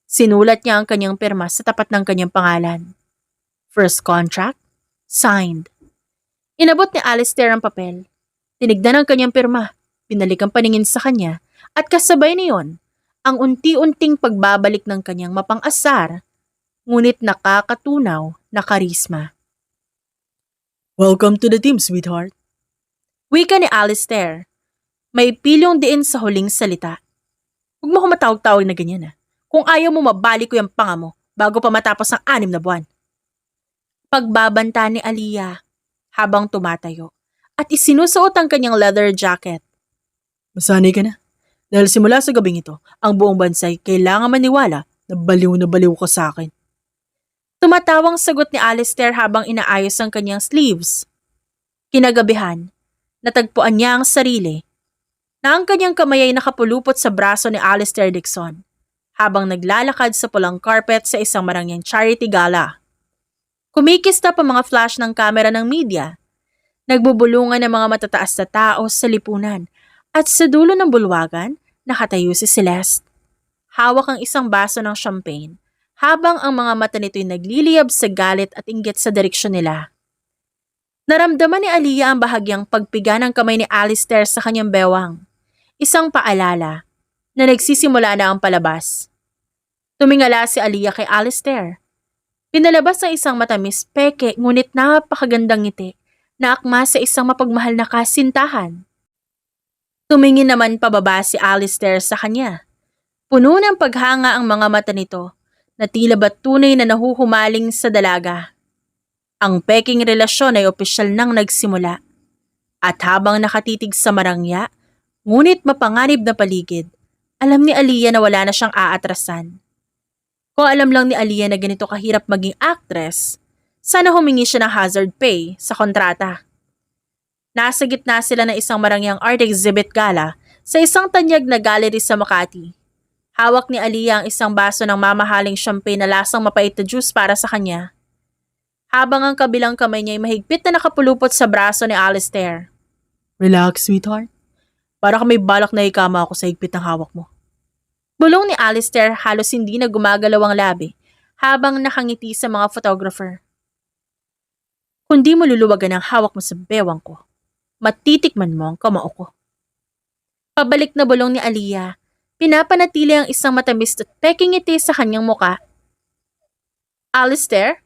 sinulat niya ang kanyang pirma sa tapat ng kanyang pangalan. First contract, signed. Inabot ni Alistair ang papel. Tinignan ang kanyang pirma, binalik ang paningin sa kanya, at kasabay niyon, ang unti-unting pagbabalik ng kanyang mapang-asar, ngunit nakakatunaw na karisma. Welcome to the team, sweetheart. Wika ni Alistair. May pilong diin sa huling salita. Huwag mo ko matawag-tawag na ganyan ah. Kung ayaw mo mabalik ko yung panga mo bago pa matapos ang 6 na buwan. Pagbabanta ni Aliyah habang tumatayo at isinusuot ang kanyang leather jacket. Masanay ka na. Dahil simula sa gabing ito, ang buong bansay kailangan maniwala na baliw ka sa akin. Tumatawang sagot ni Alistair habang inaayos ang kanyang sleeves. Kinagabihan, natagpuan niya ang sarili na ang kanyang kamay ay nakapulupot sa braso ni Alistair Dixon habang naglalakad sa pulang carpet sa isang marangyang charity gala. Kumikistap ang mga flash ng kamera ng media. Nagbubulungan ng mga matataas na tao sa lipunan at sa dulo ng bulwagan, nakatayo si Celeste. Hawak ang isang baso ng champagne habang ang mga mata nito'y nagliliyab sa galit at inggit sa direksyon nila. Naramdaman ni Aliyah ang bahagyang pagpiga ng kamay ni Alistair sa kanyang bewang. isang paalala na nagsisimula na ang palabas. Tumingala si Aliyah kay Alistair. Pinalabas ng isang matamis peke ngunit napakagandang ngiti na akma sa isang mapagmahal na kasintahan. Tumingin naman pababa si Alistair sa kanya. Puno ng paghanga ang mga mata nito na tila ba tunay na nahuhumaling sa dalaga. Ang peking relasyon ay opisyal nang nagsimula. At habang nakatitig sa marangya, ngunit mapanganib na paligid, alam ni Aliyah na wala na siyang aatrasan. Kung alam lang ni Aliyah na ganito kahirap maging actress, sana humingi siya ng hazard pay sa kontrata. Nasa gitna sila ng isang marangyang art exhibit gala sa isang tanyag na gallery sa Makati. Hawak ni Aliyah ang isang baso ng mamahaling champagne na lasang mapait na juice para sa kanya. Habang ang kabilang kamay niya ay mahigpit na nakapulupot sa braso ni Alistair. Relax, sweetheart. Para ka may balak na ikama ako sa higpit ng hawak mo. Bulong ni Alistair halos hindi na gumagalaw ang labi habang nakangiti sa mga photographer. Kung di mo luluwagan ang hawak mo sa bewang ko, matitikman mo ang kamao ko. Pabalik na bulong ni Aliyah, pinapanatili ang isang matamis at peking ngiti sa kanyang muka. Alistair?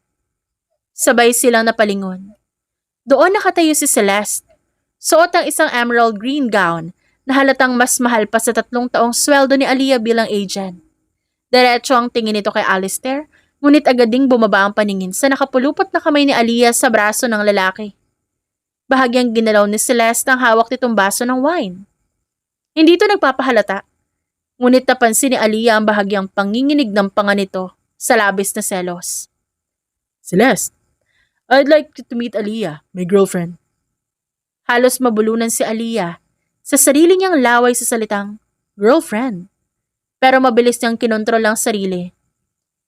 Sabay silang napalingon. Doon nakatayo si Celeste. Suot ang isang emerald green gown na halatang mas mahal pa sa 3 taong sweldo ni Aliyah bilang agent. Diretso ang tingin nito kay Alistair, ngunit agad ding bumaba ang paningin sa nakapulupot na kamay ni Aliyah sa braso ng lalaki. Bahagyang ginalaw ni Celeste ang hawak nitong baso ng wine. Hindi ito nagpapahalata, ngunit napansin ni Aliyah ang bahagyang panginginig ng panga nito sa labis na selos. Celeste, I'd like to meet Aliyah, my girlfriend. Halos mabulunan si Aliyah sa sarili niyang laway sa salitang girlfriend. Pero mabilis niyang kinontrol ang sarili.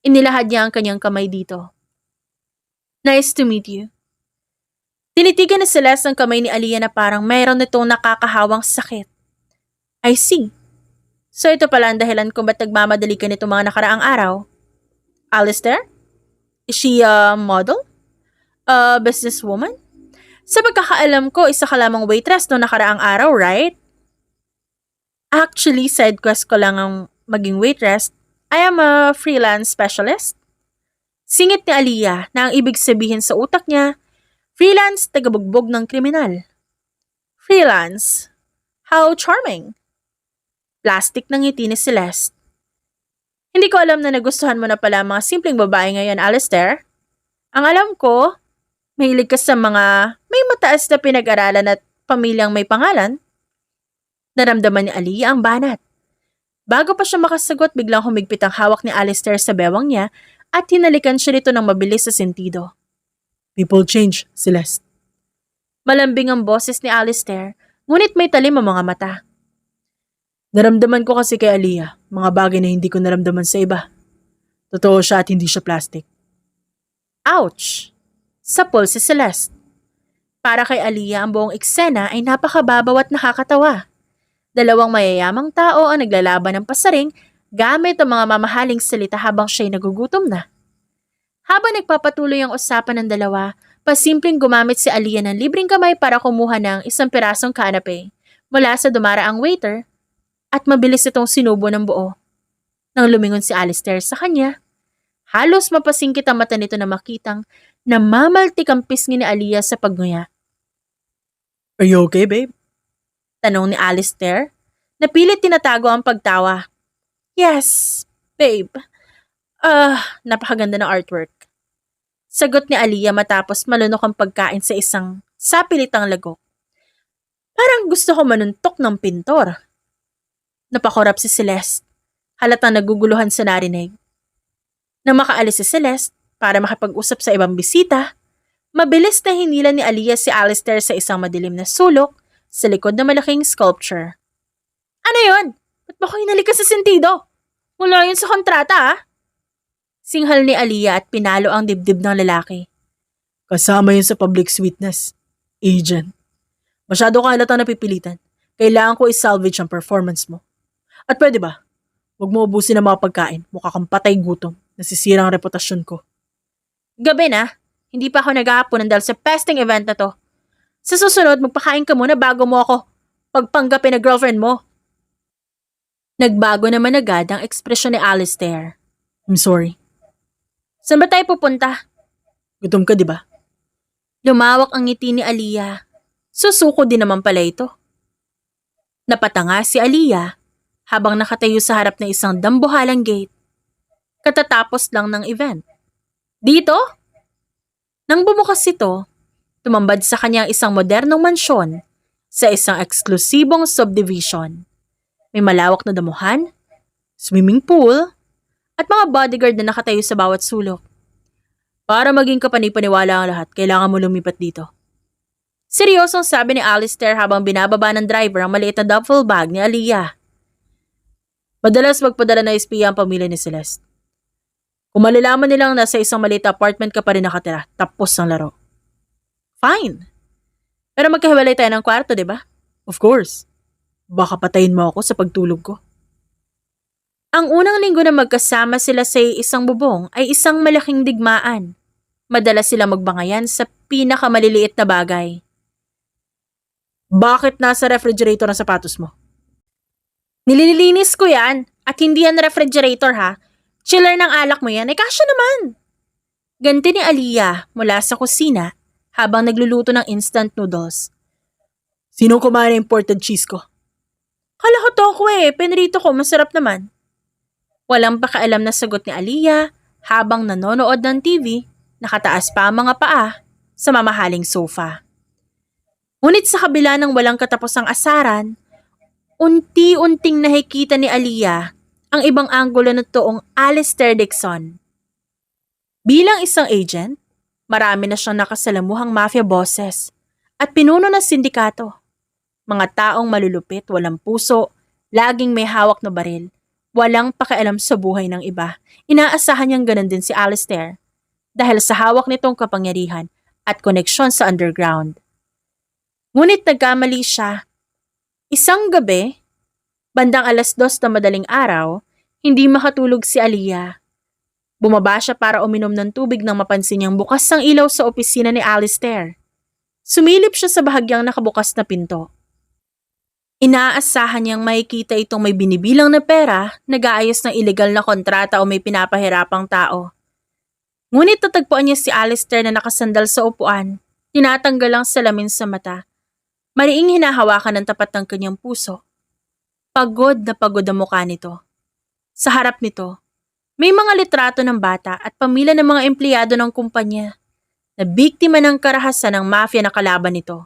Inilahad niya ang kanyang kamay dito. Nice to meet you. Tinitigan ni Celeste ang kamay ni Aliyah na parang mayroon nitong nakakahawang sakit. I see. So ito pala ang dahilan kung ba't nagmamadali ka nito mga nakaraang araw. Alistair? Is she a model? A businesswoman? Sa pagkakaalam ko, isa ka lamang waitress no nakaraang araw, right? Actually, side quest ko lang ang maging waitress. I am a freelance specialist. Singit ni Aliyah na ang ibig sabihin sa utak niya, freelance tagabugbog ng kriminal. Freelance? How charming. Plastic ng ngiti ni Celeste. Hindi ko alam na nagustuhan mo na pala mga simpleng babae ngayon, Alistair. Ang alam ko, mahilig ka sa mga may mataas na pinag-aralan at pamilyang may pangalan. Naramdaman ni Aliyah ang banat. Bago pa siya makasagot, biglang humigpit ang hawak ni Alistair sa bewang niya at hinalikan siya nito ng mabilis sa sentido. People change, Celeste. Malambing ang boses ni Alistair, ngunit may talim ang mga mata. Naramdaman ko kasi kay Aliyah, mga bagay na hindi ko naramdaman sa iba. Totoo siya at hindi siya plastic. Ouch! Sapol si Celeste. Para kay Aliyah, ang buong eksena ay napakababaw at nakakatawa. Dalawang mayayamang tao ang naglalaban ng pasaring gamit ang mga mamahaling salita habang siya'y nagugutom na. Habang nagpapatuloy ang usapan ng dalawa, pasimpleng gumamit si Aliyah ng libreng kamay para kumuha ng isang pirasong kanape mula sa dumaraang waiter at mabilis itong sinubo ng buo. Nang lumingon si Alistair sa kanya, halos mapasingkit ang mata nito na makitang namamaltik ang pisngi ni Aliyah sa pagnguya. Are you okay, babe? Tanong ni Alistair, na pilit tinatago ang pagtawa. Yes, babe. Napakaganda ng artwork. Sagot ni Aliyah matapos malunok ang pagkain sa isang sapilitang lagok. Parang gusto ko manuntok ng pintor. Napakorap si Celeste, halatang naguguluhan sa narinig. Nang makaalis si Celeste para makipag-usap sa ibang bisita, mabilis na hinila ni Aliyah si Alistair sa isang madilim na sulok sa likod ng malaking sculpture. Ano yun? Ba't ba ko hinalikan sa sentido? Wala yun sa kontrata, ah? Singhal ni Aliyah at pinalo ang dibdib ng lalaki. Kasama yun sa public sweetness. Agent. Masyado ka halatang napipilitan. Kailangan ko i-salvage ang performance mo. At pwede ba? Huwag mo ubusin ang mga pagkain. Mukha kang patay gutom. Nasisira ang reputasyon ko. Gabi na. Hindi pa ako naghahaponan dahil sa pesting event na to. Sa susunod, magpakain ka muna bago mo ako pagpanggapin na girlfriend mo. Nagbago naman agad ang ekspresyon ni Alistair. I'm sorry. Saan ba tayo pupunta? Gutom ka, di ba? Lumawak ang ngiti ni Aliyah. Susuko din naman pala ito. Napatanga si Aliyah habang nakatayo sa harap ng isang dambuhalang gate. Katatapos lang ng event. Dito? Nang bumukas ito, tumambad sa kanya ang isang modernong mansyon sa isang eksklusibong subdivision. May malawak na damuhan, swimming pool, at mga bodyguard na nakatayo sa bawat sulok. Para maging kapanipaniwala ang lahat, kailangan mo lumipat dito. Seryosong sabi ni Alistair habang binababa ng driver ang maliit na duffel bag ni Aliyah. Madalas magpadala na espiya ang pamilya ni Celeste. Kung malalaman nilang nasa isang maliit na apartment ka pa rin nakatira, tapos ang laro. Fine. Pero magkahiwalay tayo ng kwarto, di ba? Of course. Baka patayin mo ako sa pagtulog ko. Ang unang linggo na magkasama sila sa isang bubong ay isang malaking digmaan. Madalas sila magbangayan sa pinakamaliliit na bagay. Bakit nasa refrigerator ang sapatos mo? Nililinis ko yan at hindi yan refrigerator ha. Chiller ng alak mo yan ay kasya naman. Ganti ni Aliyah mula sa kusina habang nagluluto ng instant noodles. Sinong kumain ng imported cheese ko? Kalahoto ko pinrito ko, masarap naman. Walang pakialam na sagot ni Aliyah habang nanonood ng TV, nakataas pa ang mga paa sa mamahaling sofa. Ngunit sa kabila ng walang katapusang asaran, unti-unting nakikita ni Aliyah ang ibang anggulo ng toong Alistair Dixon. Bilang isang agent, marami na siyang nakasalamuhang mafia bosses at pinuno ng sindikato. Mga taong malulupit, walang puso, laging may hawak na baril, walang pakialam sa buhay ng iba. Inaasahan niyang ganun din si Alistair dahil sa hawak nitong kapangyarihan at koneksyon sa underground. Ngunit nagkamali siya. Isang gabi, bandang 2:00 na madaling araw, hindi makatulog si Aliyah. Bumaba siya para uminom ng tubig nang mapansin niyang bukas ang ilaw sa opisina ni Alistair. Sumilip siya sa bahagyang nakabukas na pinto. Inaasahan niyang makikita itong may binibilang na pera, nag-aayos ng ilegal na kontrata o may pinapahirapang tao. Ngunit tatagpuan niya si Alistair na nakasandal sa upuan, tinatanggal ang salamin sa mata. Mariing hinahawakan ng tapat ng kanyang puso. Pagod na pagod ang mukha nito. Sa harap nito, may mga litrato ng bata at pamilya ng mga empleyado ng kumpanya na biktima ng karahasan ng mafia na kalaban nito.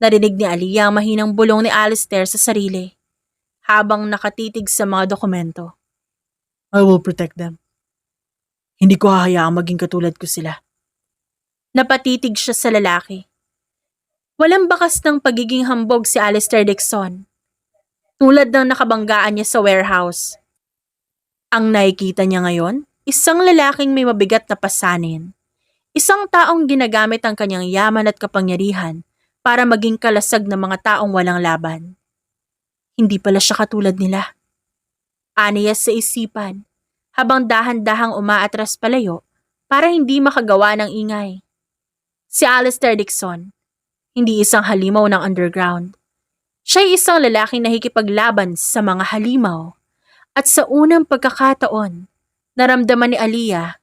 Narinig ni Aliyah ang mahinang bulong ni Alistair sa sarili habang nakatitig sa mga dokumento. I will protect them. Hindi ko hahayaang maging katulad ko sila. Napatitig siya sa lalaki. Walang bakas ng pagiging hambog si Alistair Dixon. Tulad ng nakabanggaan niya sa warehouse. Ang nakikita niya ngayon, isang lalaking may mabigat na pasanin. Isang taong ginagamit ang kanyang yaman at kapangyarihan para maging kalasag ng mga taong walang laban. Hindi pala siya katulad nila. Aniya sa isipan, habang dahan-dahang umaatras palayo para hindi makagawa ng ingay. Si Alistair Dixon, hindi isang halimaw ng underground. Siya'y isang lalaking nakikipaglaban sa mga halimaw. At sa unang pagkakataon, naramdaman ni Aliyah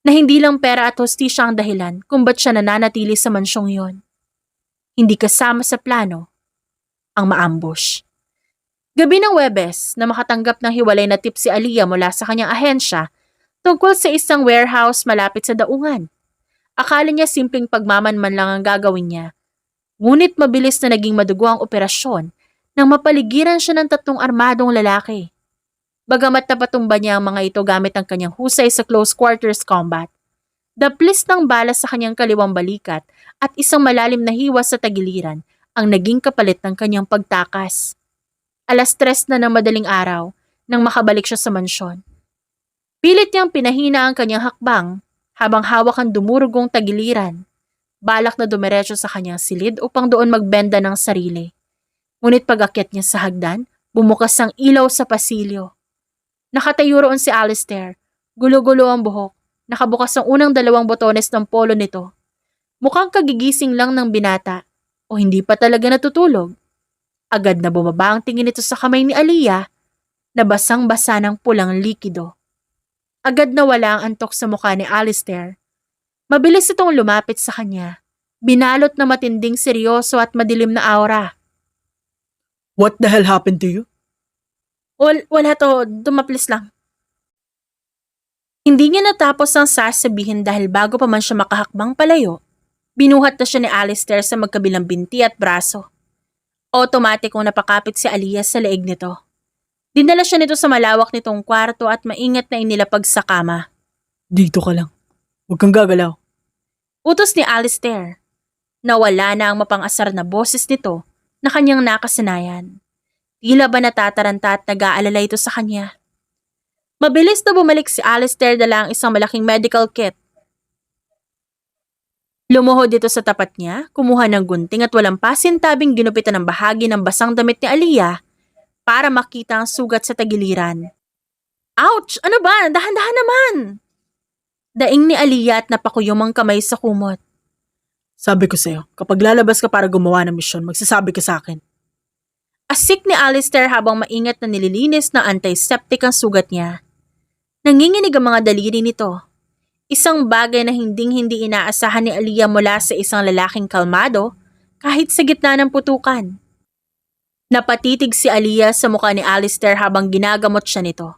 na hindi lang pera at hostisya ang dahilan kung ba't siya nananatili sa mansyong yon. Hindi kasama sa plano ang maambush. Gabi ng Webes na makatanggap ng hiwalay na tip si Aliyah mula sa kanyang ahensya tungkol sa isang warehouse malapit sa daungan. Akala niya simpleng pagmamanman lang ang gagawin niya. Ngunit mabilis na naging madugo ang operasyon nang mapaligiran siya ng 3 armadong lalaki. Bagamat napatumba niya ang mga ito gamit ang kanyang husay sa close quarters combat, daplis ng bala sa kanyang kaliwang balikat at isang malalim na hiwas sa tagiliran ang naging kapalit ng kanyang pagtakas. 3:00 na ng madaling araw nang makabalik siya sa mansyon. Pilit niyang pinahina ang kanyang hakbang habang hawak ang dumurugong tagiliran, balak na dumiretso sa kanyang silid upang doon magbenda ng sarili. Ngunit pag-akyat niya sa hagdan, bumukas ang ilaw sa pasilyo. Nakatayo roon si Alistair, gulo-gulo ang buhok, nakabukas ang unang 2 botones ng polo nito. Mukhang kagigising lang ng binata o hindi pa talaga natutulog. Agad na bumaba ang tingin nito sa kamay ni Aliyah na basang-basa ng pulang likido. Agad na wala ang antok sa mukha ni Alistair. Mabilis itong lumapit sa kanya, binalot na matinding seryoso at madilim na aura. What the hell happened to you? Wala to, dumaplis lang. Hindi niya natapos ang sasabihin dahil bago pa man siya makahakbang palayo, binuhat na siya ni Alistair sa magkabilang binti at braso. Otomatikong napakapit si Aliyah sa leeg nito. Dinala siya nito sa malawak nitong kwarto at maingat na inilapag sa kama. Dito ka lang. Huwag kang gagalaw. Utos ni Alistair. Nawala na ang mapang-asar na boses nito na kanyang nakasanayan. Tila ba natataranta at nag-aalala ito sa kanya. Mabilis na bumalik si Alistair dala ang isang malaking medical kit. Lumuhod dito sa tapat niya, kumuha ng gunting at walang pasintabing ginupitan ng bahagi ng basang damit ni Aliyah para makita ang sugat sa tagiliran. Ouch! Ano ba? Dahan-dahan naman! Daing ni Aliyah at napakuyom ang kamay sa kumot. Sabi ko sa'yo, kapag lalabas ka para gumawa ng misyon, magsasabi ka sa akin. Asik ni Alistair habang maingat na nililinis ng antiseptic ang sugat niya. Nanginginig ang mga daliri nito. Isang bagay na hinding-hindi inaasahan ni Aliyah mula sa isang lalaking kalmado kahit sa gitna ng putukan. Napatitig si Aliyah sa mukha ni Alistair habang ginagamot siya nito.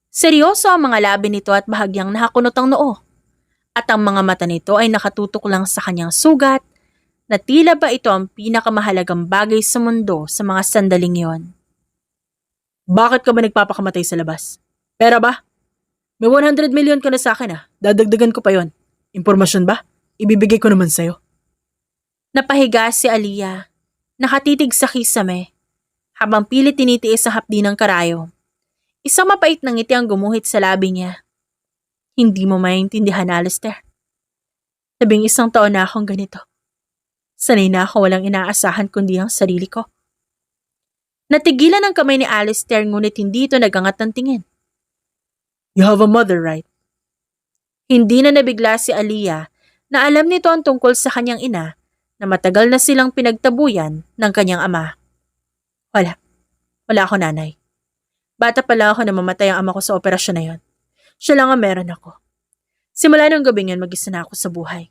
Seryoso ang mga labi nito at bahagyang nakakunot ang noo. At ang mga mata nito ay nakatutok lang sa kanyang sugat na tila ba ito ang pinakamahalagang bagay sa mundo sa mga sandaling yon. Bakit ka ba nagpapakamatay sa labas? Pera ba? May 100 million ka na sa akin Dadagdagan ko pa yon. Impormasyon ba? Ibibigay ko naman sa'yo. Napahiga si Aliyah. Nakatitig sa kisame. Habang pilit tinitiis ang hapdi ng karayo. Isang mapait na ngiti ang gumuhit sa labi niya. Hindi mo maintindihan, Alistair. 11 taon na akong ganito. Sanay na ako walang inaasahan kundi ang sarili ko. Natigilan ang kamay ni Alistair ngunit hindi ito nagangat ng tingin. You have a mother, right? Hindi na nabigla si Aliyah na alam nito ang tungkol sa kanyang ina na matagal na silang pinagtabuyan ng kanyang ama. Wala ako nanay. Bata pala ako na mamatay ang ama ko sa operasyon na yon. Siya lang ang meron ako. Simula nung gabing yun, mag-isa na ako sa buhay.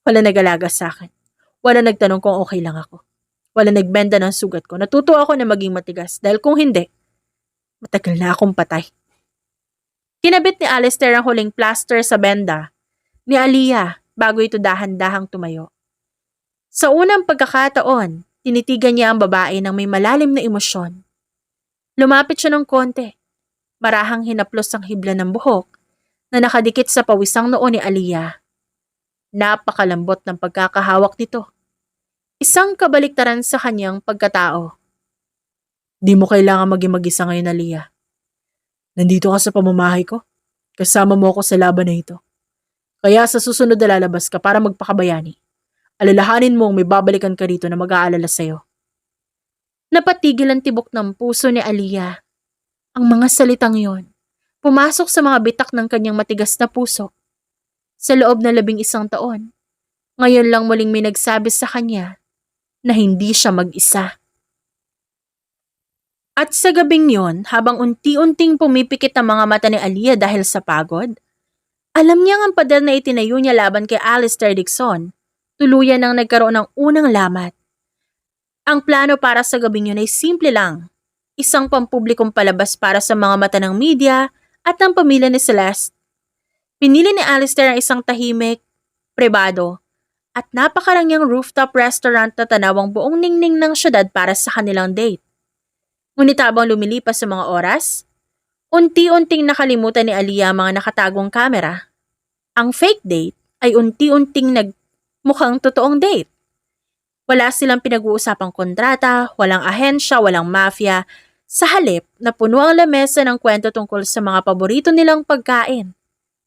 Wala nag-alaga sa akin. Wala nagtanong kung okay lang ako. Wala nagbenda ng sugat ko. Natuto ako na maging matigas dahil kung hindi, matagal na akong patay. Kinabit ni Alistair ang huling plaster sa benda ni Aliyah bago ito dahan-dahang tumayo. Sa unang pagkakataon, tinitigan niya ang babae ng may malalim na emosyon. Lumapit siya ng konti. Marahang hinaplos ang hibla ng buhok na nakadikit sa pawisang noo ni Aliyah. Napakalambot ng pagkakahawak nito. Isang kabaliktaran sa kanyang pagkatao. Di mo kailangan maging mag-isa ngayon, Aliyah. Nandito ka sa pamamahay ko. Kasama mo ako sa laban na ito. Kaya sa susunod na lalabas ka para magpakabayani, alalahanin mong may babalikan ka rito na mag-aalala sa'yo. Napatigil ang tibok ng puso ni Aliyah. Ang mga salitang yon, pumasok sa mga bitak ng kanyang matigas na puso. Sa loob ng 11 taon, ngayon lang muling may nagsabi sa kanya na hindi siya mag-isa. At sa gabing yon, habang unti-unting pumipikit ang mga mata ni Aliyah dahil sa pagod, alam niyang ang pader na itinayo niya laban kay Alistair Dixon, tuluyan nang nagkaroon ng unang lamat. Ang plano para sa gabing yun ay simple lang. Isang pampublikong palabas para sa mga mata ng media at ng pamilya ni Celeste. Pinili ni Alistair ang isang tahimik, pribado, at napakarangyang rooftop restaurant na tanawang buong ningning ng syudad para sa kanilang date. Ngunit habang lumilipas sa mga oras, unti-unting nakalimutan ni Aliyah ang mga nakatagong kamera. Ang fake date ay unti-unting nagmukhang totoong date. Wala silang pinag-uusapang kontrata, walang ahensya, walang mafia. Sa halip, napuno ang lamesa ng kwento tungkol sa mga paborito nilang pagkain,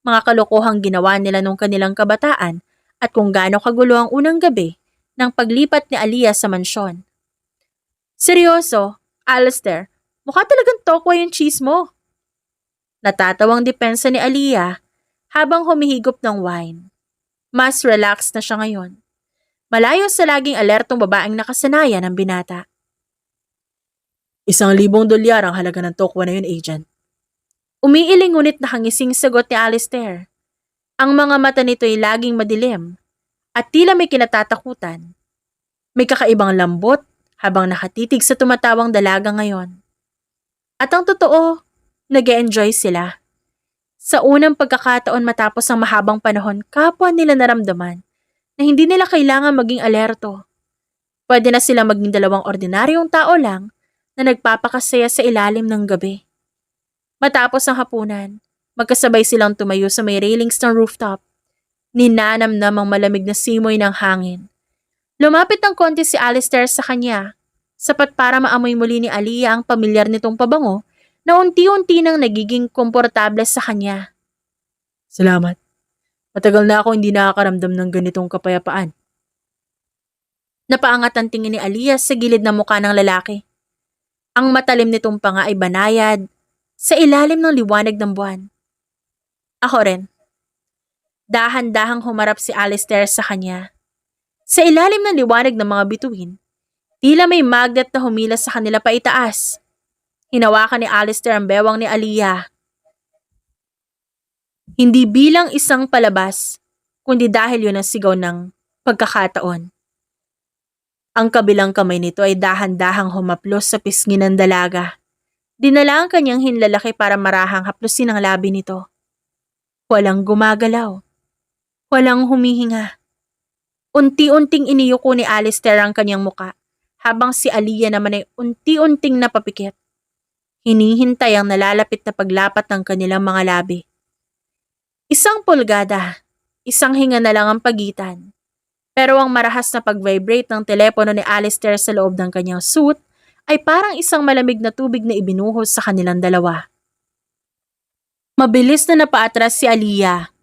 mga kalokohang ginawa nila nung kanilang kabataan, at kung gaano kagulo ang unang gabi ng paglipat ni Aliyah sa mansyon. Seryoso, Alistair, mukha talagang tokwa yung cheese mo. Natatawang depensa ni Aliyah habang humihigop ng wine. Mas relaxed na siya ngayon. Malayo sa laging alertong babaeng nakasanayan ng binata. $1,000 ang halaga ng tokwa na yun, agent. Umiiling ngunit nakangising sagot ni Alistair. Ang mga mata nito'y laging madilim at tila may kinatatakutan. May kakaibang lambot habang nakatitig sa tumatawang dalaga ngayon. At ang totoo, nag-e-enjoy sila. Sa unang pagkakataon matapos ang mahabang panahon, kapwa nila naramdaman na hindi nila kailangan maging alerto. Pwede na sila maging dalawang ordinaryong tao lang na nagpapakasaya sa ilalim ng gabi. Matapos ang hapunan, magkasabay silang tumayo sa may railings ng rooftop. Ninanamnam ang malamig na simoy ng hangin. Lumapit ng konti si Alistair sa kanya, sapat para maamoy muli ni Aliyah ang pamilyar nitong pabango na unti-unti nang nagiging komportable sa kanya. Salamat. Matagal na ako hindi nakakaramdam ng ganitong kapayapaan. Napaangat ang tingin ni Aliyah sa gilid ng mukha ng lalaki. Ang matalim nitong panga ay banayad sa ilalim ng liwanag ng buwan. Ako rin. Dahan-dahang humarap si Alistair sa kanya. Sa ilalim ng liwanag ng mga bituin, tila may magnet na humila sa kanila paitaas. Hinawakan ni Alistair ang bewang ni Aliyah. Hindi bilang isang palabas, kundi dahil yun ang sigaw ng pagkakataon. Ang kabilang kamay nito ay dahan-dahang humaplos sa pisngi ng dalaga. Dinala ang kanyang hinlalaki para marahang haplusin ang labi nito. Walang gumagalaw. Walang humihinga. Unti-unting iniyuko ni Alistair ang kanyang muka, habang si Aliyah naman ay unti-unting napapikit. Hinihintay ang nalalapit na paglapat ng kanilang mga labi. 1 pulgada, 1 hinga na lang ang pagitan. Pero ang marahas na pag-vibrate ng telepono ni Alistair sa loob ng kanyang suit ay parang isang malamig na tubig na ibinuhos sa kanilang dalawa. Mabilis na napaatras si Aliyah.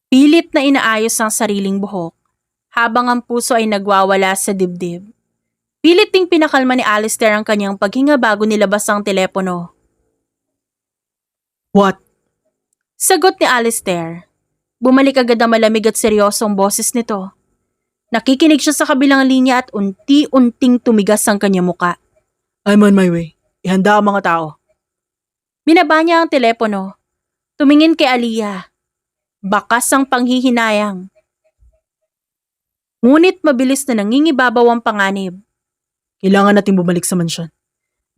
Pilit na inaayos ang sariling buhok, habang ang puso ay nagwawala sa dibdib. Pilit ding pinakalma ni Alistair ang kanyang paghinga bago nilabas ang telepono. What? Sagot ni Alistair. Bumalik agad ang malamig at seryosong boses nito. Nakikinig siya sa kabilang linya at unti-unting tumigas ang kanyang muka. I'm on my way. Ihanda ang mga tao. Binaba niya ang telepono. Tumingin kay Aliyah. Bakas ang panghihinayang. Ngunit mabilis na nangingibabaw ang panganib. Kailangan natin bumalik sa mansyon.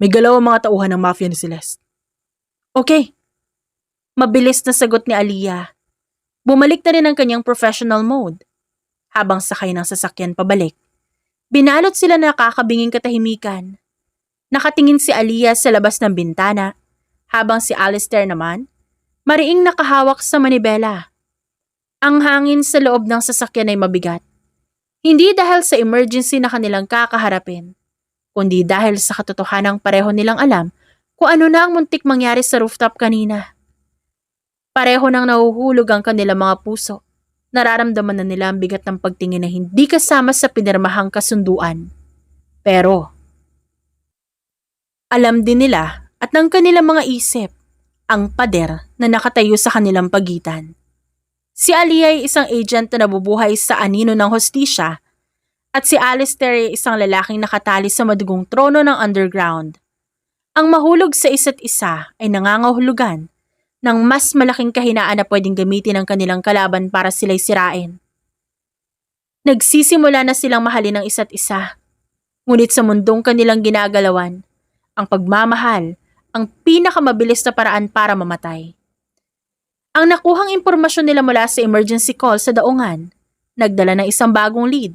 May galaw ang mga tauhan ng mafia ni Celeste. Okay. Mabilis na sagot ni Aliyah. Bumalik na rin ang kanyang professional mode. Habang sakay ng sasakyan pabalik, binalot sila na nakakabinging katahimikan. Nakatingin si Aliyah sa labas ng bintana, habang si Alistair naman, mariing nakahawak sa manibela. Ang hangin sa loob ng sasakyan ay mabigat. Hindi dahil sa emergency na kanilang kakaharapin, kundi dahil sa katotohanang pareho nilang alam kung ano na ang muntik mangyari sa rooftop kanina. Pareho nang nahuhulog ang kanilang mga puso. Nararamdaman na nila ang bigat ng pagtingin na hindi kasama sa pinirmahang kasunduan. Pero, alam din nila at ng kanilang mga isip ang pader na nakatayo sa kanilang pagitan. Si Aliyah ay isang agent na nabubuhay sa anino ng hostisya at si Alistair ay isang lalaking nakatali sa madugong trono ng underground. Ang mahulog sa isa't isa ay nangangahulugan ng mas malaking kahinaan na pwedeng gamitin ng kanilang kalaban para sila'y sirain. Nagsisimula na silang mahalin ang isa't isa. Ngunit sa mundong kanilang ginagalawan, ang pagmamahal ang pinakamabilis na paraan para mamatay. Ang nakuhang impormasyon nila mula sa emergency call sa daungan, nagdala ng isang bagong lead.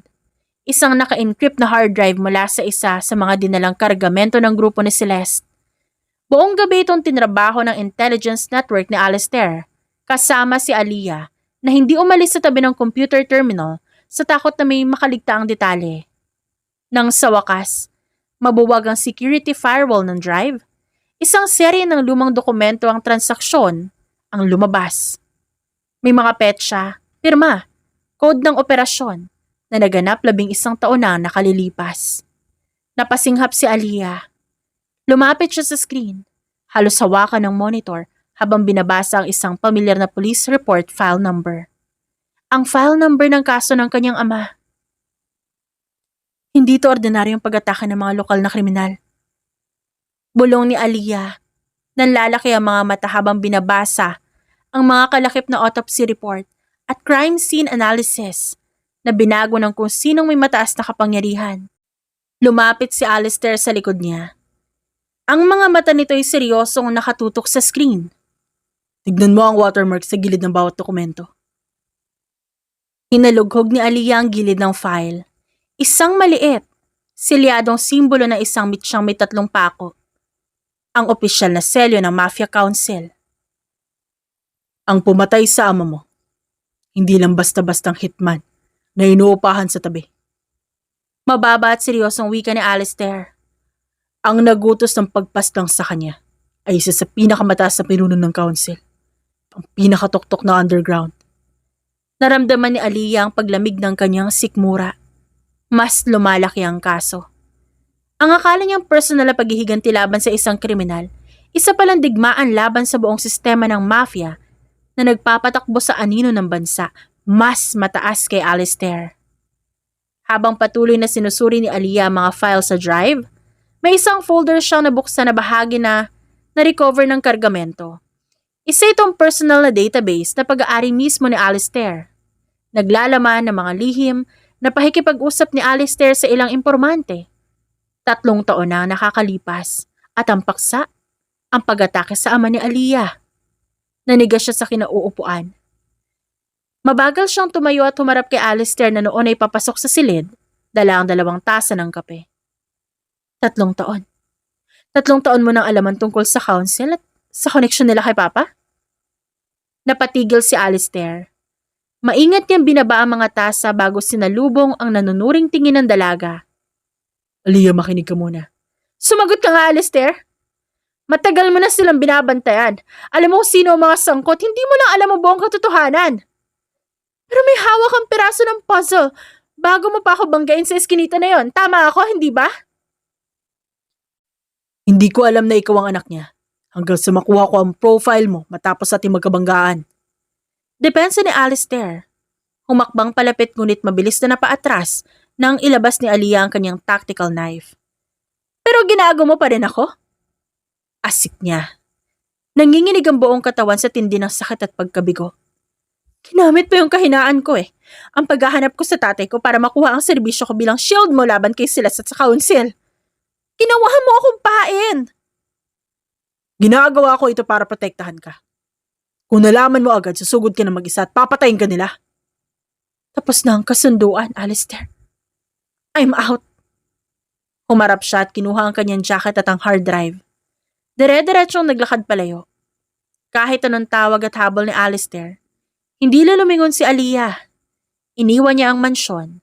Isang naka-encrypt na hard drive mula sa isa sa mga dinalang kargamento ng grupo ni Celeste. Buong gabi itong tinrabaho ng intelligence network ni Alistair, kasama si Aliyah, na hindi umalis sa tabi ng computer terminal sa takot na may makaligtaang detalye. Nang sa wakas, mabuwag ang security firewall ng drive, isang serye ng lumang dokumento ang transaksyon ang lumabas. May mga petsa, pirma, code ng operasyon na naganap 11 taon na nakalilipas. Napasinghap si Aliyah. Lumapit siya sa screen, halos hawakan ng monitor habang binabasa ang isang pamilyar na police report file number. Ang file number ng kaso ng kanyang ama. Hindi ito ordinaryong pag-atake ng mga lokal na kriminal. Bulong ni Aliyah. Nanlalaki ang mga mata habang binabasa ang mga kalakip na autopsy report at crime scene analysis na binago ng kung sinong may mataas na kapangyarihan. Lumapit si Alistair sa likod niya. Ang mga mata nito'y seryosong nakatutok sa screen. Tignan mo ang watermark sa gilid ng bawat dokumento. Hinalughog ni Aliyah ang gilid ng file. Isang maliit, silyadong simbolo ng isang mitsyang may 3 pako. Ang opisyal na selyo ng Mafia Council. Ang pumatay sa ama mo, hindi lang basta-bastang hitman na inuupahan sa tabi. Mababa at seryosong wika ni Alistair. Ang nagutos ng pagpaslang sa kanya ay isa sa pinakamataas na pinuno ng council. Ang pinakatoktok na underground. Naramdaman ni Aliyah ang paglamig ng kanyang sikmura. Mas lumalaki ang kaso. Ang akala niyang personal na paghihiganti laban sa isang kriminal, isa palang digmaan laban sa buong sistema ng mafia na nagpapatakbo sa anino ng bansa, mas mataas kay Alistair. Habang patuloy na sinusuri ni Aliyah ang mga file sa drive, may isang folder siyang nabuksan na bahagi na na-recover ng kargamento. Isa itong personal na database na pag-aari mismo ni Alistair. Naglalaman ng mga lihim na pakikipag-usap ni Alistair sa ilang impormante. 3 taon na nakakalipas at ang paksa, ang pag-atake sa ama ni Aliyah. Nanigas siya sa kinauupuan. Mabagal siyang tumayo at humarap kay Alistair na noon ay papasok sa silid, dala ang 2 tasa ng kape. 3 taon. 3 taon mo nang alaman tungkol sa council at sa koneksyon nila kay Papa? Napatigil si Alistair. Maingat niyang binaba ang mga tasa bago sinalubong ang nanunuring tingin ng dalaga. Aliyah, makinig ka muna. Sumagot ka nga, Alistair. Matagal mo na silang binabantayan. Alam mo kung sino ang mga sangkot, hindi mo lang alam ang buong katotohanan. Pero may hawak kang piraso ng puzzle bago mo pa ako banggain sa eskinita na yon. Tama ako, hindi ba? Hindi ko alam na ikaw ang anak niya hanggang sa makuha ko ang profile mo matapos ating magkabanggaan. Depensa ni Alistair. Humakbang palapit ngunit mabilis na napaatras nang ilabas ni Aliyah ang kanyang tactical knife. Pero ginago mo pa rin ako? Asik niya. Nanginginig ang buong katawan sa tindi ng sakit at pagkabigo. Ginamit pa yung kahinaan ko eh. Ang paghahanap ko sa tatay ko para makuha ang serbisyo ko bilang shield mo laban kay Silas at sa council. Ginawahan mo akong pain. Ginagawa ko ito para protektahan ka. Kung nalaman mo agad, susugod ka na mag-isa at papatayin ka nila. Tapos na ang kasunduan, Alistair. I'm out. Humarap siya at kinuha ang kanyang jacket at ang hard drive. Dire-diretsong naglakad palayo. Kahit anong tawag at habol ni Alistair, hindi lumingon si Aliyah. Iniwan niya ang mansyon.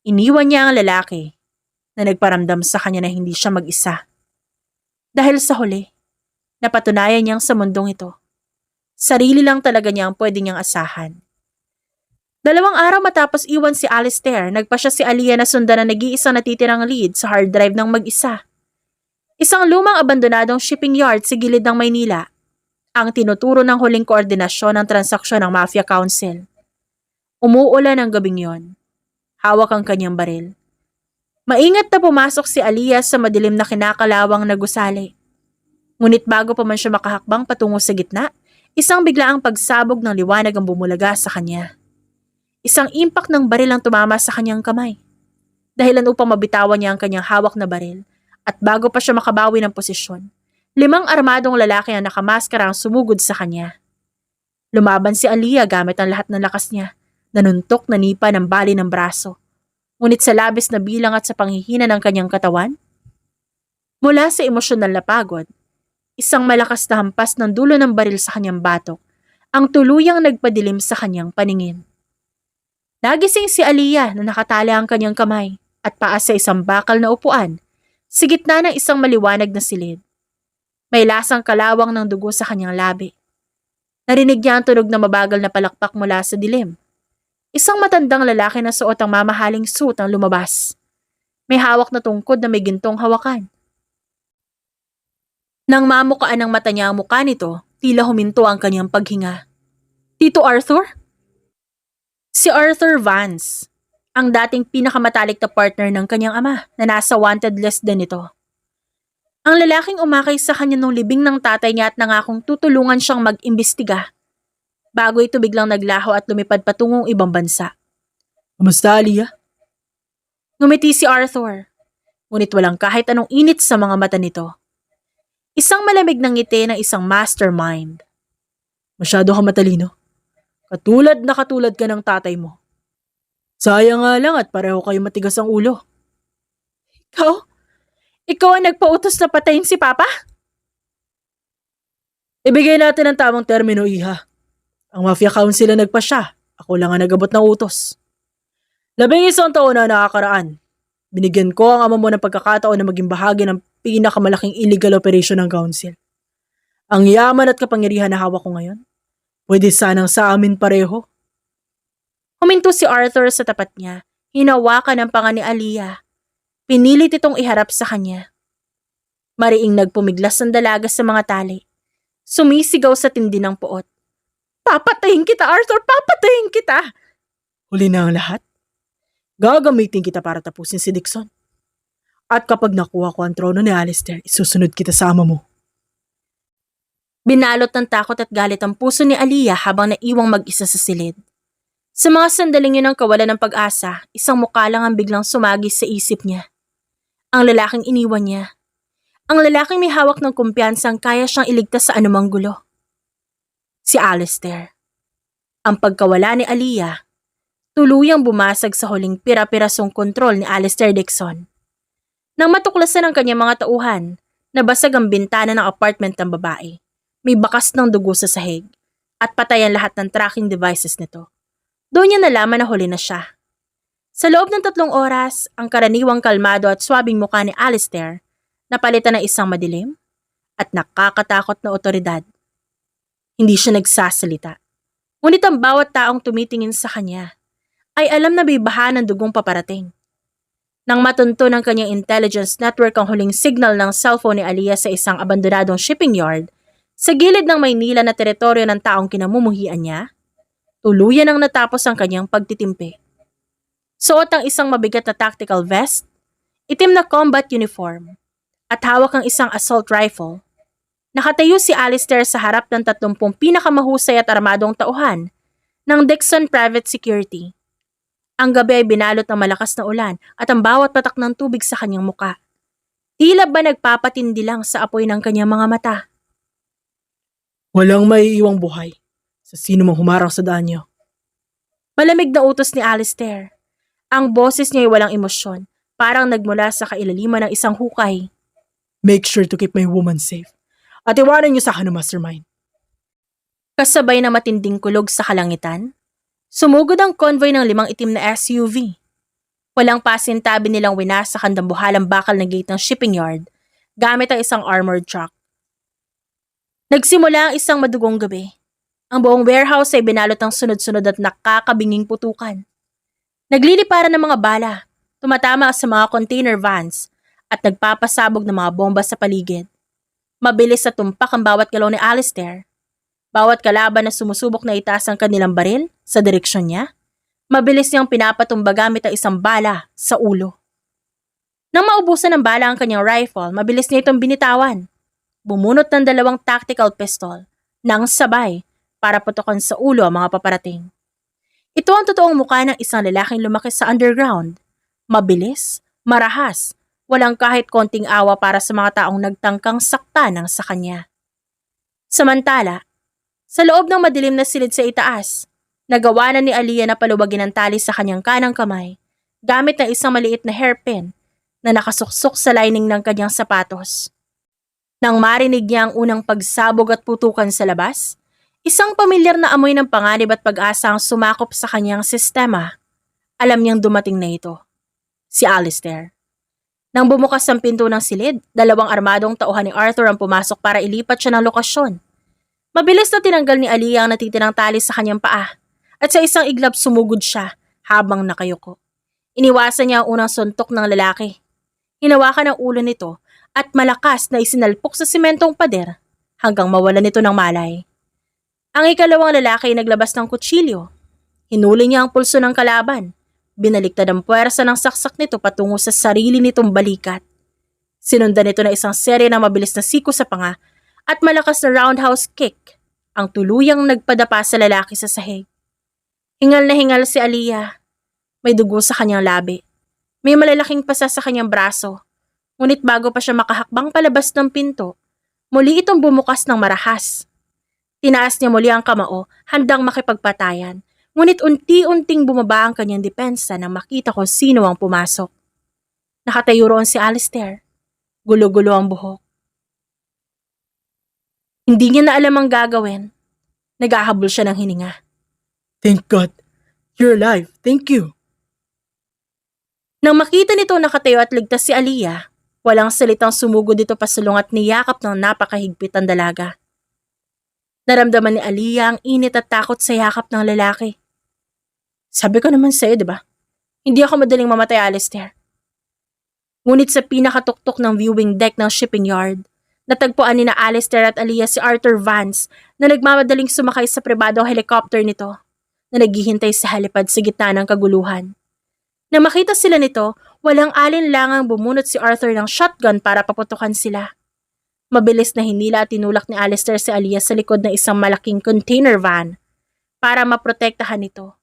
Iniwan niya ang lalaki na nagparamdam sa kanya na hindi siya mag-isa. Dahil sa huli, napatunayan niyang sa mundong ito, sarili lang talaga niya ang pwede niyang asahan. 2 araw matapos iwan si Alistair, nagpa siya si Aliyah na sundan ang nag-iisang natitirang lead sa hard drive ng mag-isa. Isang lumang abandonadong shipping yard sa gilid ng Maynila, ang tinuturo ng huling koordinasyon ng transaksyon ng Mafia Council. Umuulan ang gabing yon. Hawak ang kanyang baril. Maingat na pumasok si Aliyah sa madilim na kinakalawang na gusali. Ngunit bago pa man siya makahakbang patungo sa gitna, isang biglaang pagsabog ng liwanag ang bumulaga sa kanya. Isang impact ng baril ang tumama sa kanyang kamay. Dahilan upang mabitawan niya ang kanyang hawak na baril at bago pa siya makabawi ng posisyon, 5 armadong lalaki ang nakamaskara ang sumugod sa kanya. Lumaban si Aliyah gamit ang lahat ng lakas niya, nanuntok na nipa ng bali ng braso. Ngunit sa labis na bilang at sa panghihina ng kanyang katawan, mula sa emosyonal na pagod, isang malakas na hampas ng dulo ng baril sa kanyang batok ang tuluyang nagpadilim sa kanyang paningin. Nagising si Aliyah na nakatali ang kanyang kamay at paa sa isang bakal na upuan sa gitna ng isang maliwanag na silid. May lasang kalawang ng dugo sa kanyang labi. Narinig niya ang tunog na mabagal na palakpak mula sa dilim. Isang matandang lalaki na suot ang mamahaling suit ang lumabas. May hawak na tungkod na may gintong hawakan. Nang mamukaan ng mata niya ang mukha nito, tila huminto ang kanyang paghinga. Tito Arthur? Si Arthur Vance, ang dating pinakamatalik na partner ng kanyang ama na nasa wanted list din ito. Ang lalaking umakay sa kanya nung libing ng tatay niya at nangakong tutulungan siyang mag-imbestiga bago ito biglang naglaho at lumipad patungong ibang bansa. Kamusta, Aliyah? Ngumiti si Arthur, ngunit walang kahit anong init sa mga mata nito. Isang malamig ng ngiti ng isang mastermind. Masyado ka matalino. Katulad ka ng tatay mo. Sayang nga lang at pareho kayo matigas ang ulo. Ikaw? Ikaw ang nagpautos na patayin si Papa? Ibigay natin ang tamang termino, Iha. Ang Mafia Council ang nagpasya. Ako lang ang nagabot ng utos. 11 taon na nakakaraan. Binigyan ko ang ama mo ng pagkakataon na maging bahagi ng pinakamalaking illegal operation ng Council. Ang yaman at kapangyarihan na hawak ko ngayon, pwede sanang sa amin pareho. Huminto si Arthur sa tapat niya. Hinawakan ang panga ni Aliyah. Pinilit itong iharap sa kanya. Mariing nagpumiglas ang dalaga sa mga tali. Sumisigaw sa tindi ng puot. Papatayin kita, Arthur! Papatayin kita! Huli na ang lahat. Gagamitin kita para tapusin si Dixon. At kapag nakuha ko ang trono ni Alistair, isusunod kita sa ama mo. Binalot ng takot at galit ang puso ni Aliyah habang naiwang mag-isa sa silid. Sa mga sandaling yun ng kawalan ng pag-asa, isang mukha lang ang biglang sumagis sa isip niya. Ang lalaking iniwan niya. Ang lalaking may hawak ng kumpiyansang kaya siyang iligtas sa anumang gulo. Si Alistair. Ang pagkawala ni Aliyah, tuluyang bumasag sa huling pira-pirasong kontrol ni Alistair Dixon. Nang matuklasan ng kanyang mga tauhan, nabasag ang bintana ng apartment ng babae. May bakas ng dugo sa sahig at patay ang lahat ng tracking devices nito. Doon niya nalaman na huli na siya. Sa loob ng 3 oras, ang karaniwang kalmado at swabing mukha ni Alistair napalitan ng isang madilim at nakakatakot na otoridad. Hindi siya nagsasalita. Ngunit ang bawat taong tumitingin sa kanya ay alam na may baha ng dugong paparating. Nang matunto ng kanyang intelligence network ang huling signal ng cellphone ni Aliyah sa isang abandonadong shipping yard sa gilid ng Maynila na teritoryo ng taong kinamumuhian niya, tuluyan ang natapos ang kanyang pagtitimpi. Suot ang isang mabigat na tactical vest, itim na combat uniform, at hawak ang isang assault rifle. Nakatayo si Alistair sa harap ng 30 pinakamahusay at armadong tauhan ng Dixon Private Security. Ang gabi ay binalot ng malakas na ulan at ang bawat patak ng tubig sa kanyang muka. Tila ba nagpapatindi lang sa apoy ng kanyang mga mata? Walang maiiwang buhay sa sino mang humarang sa daan niyo. Malamig na utos ni Alistair. Ang boses niya ay walang emosyon, parang nagmula sa kailaliman ng isang hukay. Make sure to keep my woman safe. At iwanan niyo sa akin ang mastermind. Kasabay na matinding kulog sa kalangitan, sumugod ang convoy ng 5 itim na SUV. Walang pasintabi nilang winasak ang dambuhalang bakal na gate ng shipping yard gamit ang isang armored truck. Nagsimula ang isang madugong gabi. Ang buong warehouse ay binalot ng sunod-sunod at nakakabinging putukan. Nagliliparan ng mga bala, tumatama sa mga container vans at nagpapasabog ng mga bomba sa paligid. Mabilis sa tumpak ang bawat galaw ni Alistair. Bawat kalaban na sumusubok na itaas ang kanilang baril sa direksyon niya, mabilis niyang pinapatumba gamit ang isang bala sa ulo. Nang maubusan ng bala ang kanyang rifle, mabilis niya itong binitawan. Bumunot ng 2 tactical pistol nang sabay para putukan sa ulo ang mga paparating. Ito ang totoong mukha ng isang lalaking lumaki sa underground. Mabilis, marahas, walang kahit konting awa para sa mga taong nagtangkang sakta ng sa kanya. Samantala, sa loob ng madilim na silid sa itaas, nagawa na ni Aliyah na paluwagin ang tali sa kanyang kanang kamay gamit ng isang maliit na hairpin na nakasuksok sa lining ng kanyang sapatos. Nang marinig niya ang unang pagsabog at putukan sa labas, isang pamilyar na amoy ng panganib at pag-asa ang sumakop sa kanyang sistema. Alam niyang dumating na ito. Si Alistair. Nang bumukas ang pinto ng silid, 2 armadong tauhan ni Arthur ang pumasok para ilipat siya ng lokasyon. Mabilis na tinanggal ni Aliyah ang natitirang tali sa kanyang paa at sa isang iglap sumugod siya habang nakayuko. Iniwasan niya ang unang suntok ng lalaki. Hinawakan ang ulo nito at malakas na isinalpok sa simentong pader hanggang mawala nito ng malay. Ang ikalawang lalaki ay naglabas ng kutsilyo. Hinuli niya ang pulso ng kalaban. Binaliktad ang puwersa ng saksak nito patungo sa sarili nitong balikat. Sinundan nito na isang serye ng mabilis na siko sa panga at malakas na roundhouse kick ang tuluyang nagpadapa sa lalaki sa sahig. Hingal na hingal si Aliyah. May dugo sa kanyang labi. May malalaking pasa sa kanyang braso. Ngunit bago pa siya makahakbang palabas ng pinto, muli itong bumukas ng marahas. Tinaas niya muli ang kamao, handang makipagpatayan. Ngunit unti-unting bumaba ang kanyang depensa nang makita ko sino ang pumasok. Nakatayo roon si Alistair. Gulo-gulo ang buhok. Hindi niya na alam ang gagawin. Naghahabol siya ng hininga. Thank God. You're alive. Thank you. Nang makita nito nakatayo at ligtas si Aliyah, walang salitang sumugod dito pasulong at niyakap ng napakahigpit ang dalaga. Naramdaman ni Aliyah ang init at takot sa yakap ng lalaki. Sabi ko naman sa'yo, di ba? Hindi ako madaling mamatay, Alistair. Ngunit sa pinakatuktok ng viewing deck ng shipping yard, natagpuan ni na Alistair at Aliyah si Arthur Vance na nagmamadaling sumakay sa pribadong helicopter nito na naghihintay sa halipad sa gitna ng kaguluhan. Nang makita sila nito, walang alinlangang bumunot si Arthur ng shotgun para paputukan sila. Mabilis na hinila at tinulak ni Alistair si Aliyah sa likod ng isang malaking container van para maprotektahan ito.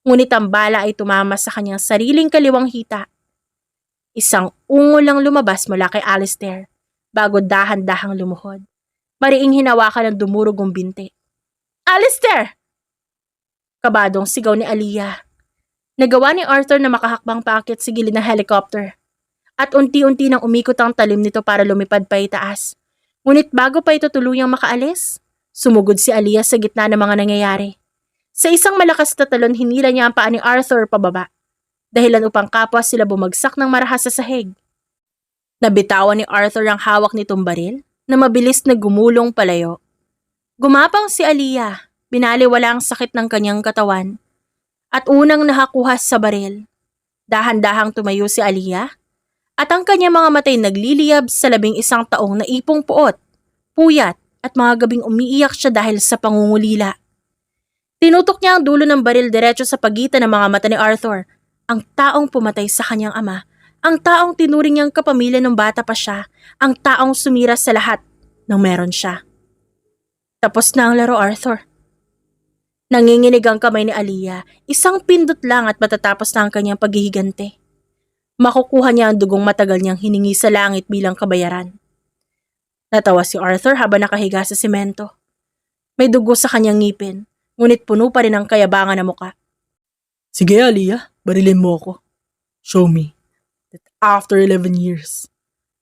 Ngunit ang bala ay tumama sa kanyang sariling kaliwang hita. Isang ungol lang lumabas mula kay Alistair bago dahan-dahang lumuhod. Mariing hinawakan ng dumurugong binti. Alistair! Kabadong sigaw ni Aliyah. Nagawa ni Arthur na makahakbang paakyat sa gilid ng helicopter. At unti-unti nang umikot ang talim nito para lumipad pa itaas. Ngunit bago pa ito tuluyang makaalis, sumugod si Aliyah sa gitna ng mga nangyayari. Sa isang malakas na talon hinila niya ang paa ni Arthur pababa. Dahilan upang kapwa sila bumagsak ng marahas sa sahig. Nabitawan ni Arthur ang hawak nitong baril na mabilis na gumulong palayo. Gumapang si Aliyah, binaliwala ang sakit ng kanyang katawan. At unang nakakuha sa baril. Dahan-dahang tumayo si Aliyah at ang kanyang mga matay nagliliyab sa 11 taong naipong puot, puyat at mga gabing umiiyak siya dahil sa pangungulila. Tinutok niya ang dulo ng baril diretso sa pagitan ng mga mata ni Arthur, ang taong pumatay sa kanyang ama, ang taong tinuring niyang kapamilya nung bata pa siya, ang taong sumira sa lahat nang meron siya. Tapos na ang laro, Arthur. Nanginginig ang kamay ni Aliyah, isang pindot lang at matatapos na ang kanyang paghihigante. Makukuha niya ang dugong matagal niyang hiningi sa langit bilang kabayaran. Natawa si Arthur habang nakahiga sa semento. May dugo sa kanyang ngipin, ngunit puno pa rin ang kayabangan na muka. Sige, Aliyah. Barilin mo ako. Show me that after 11 years,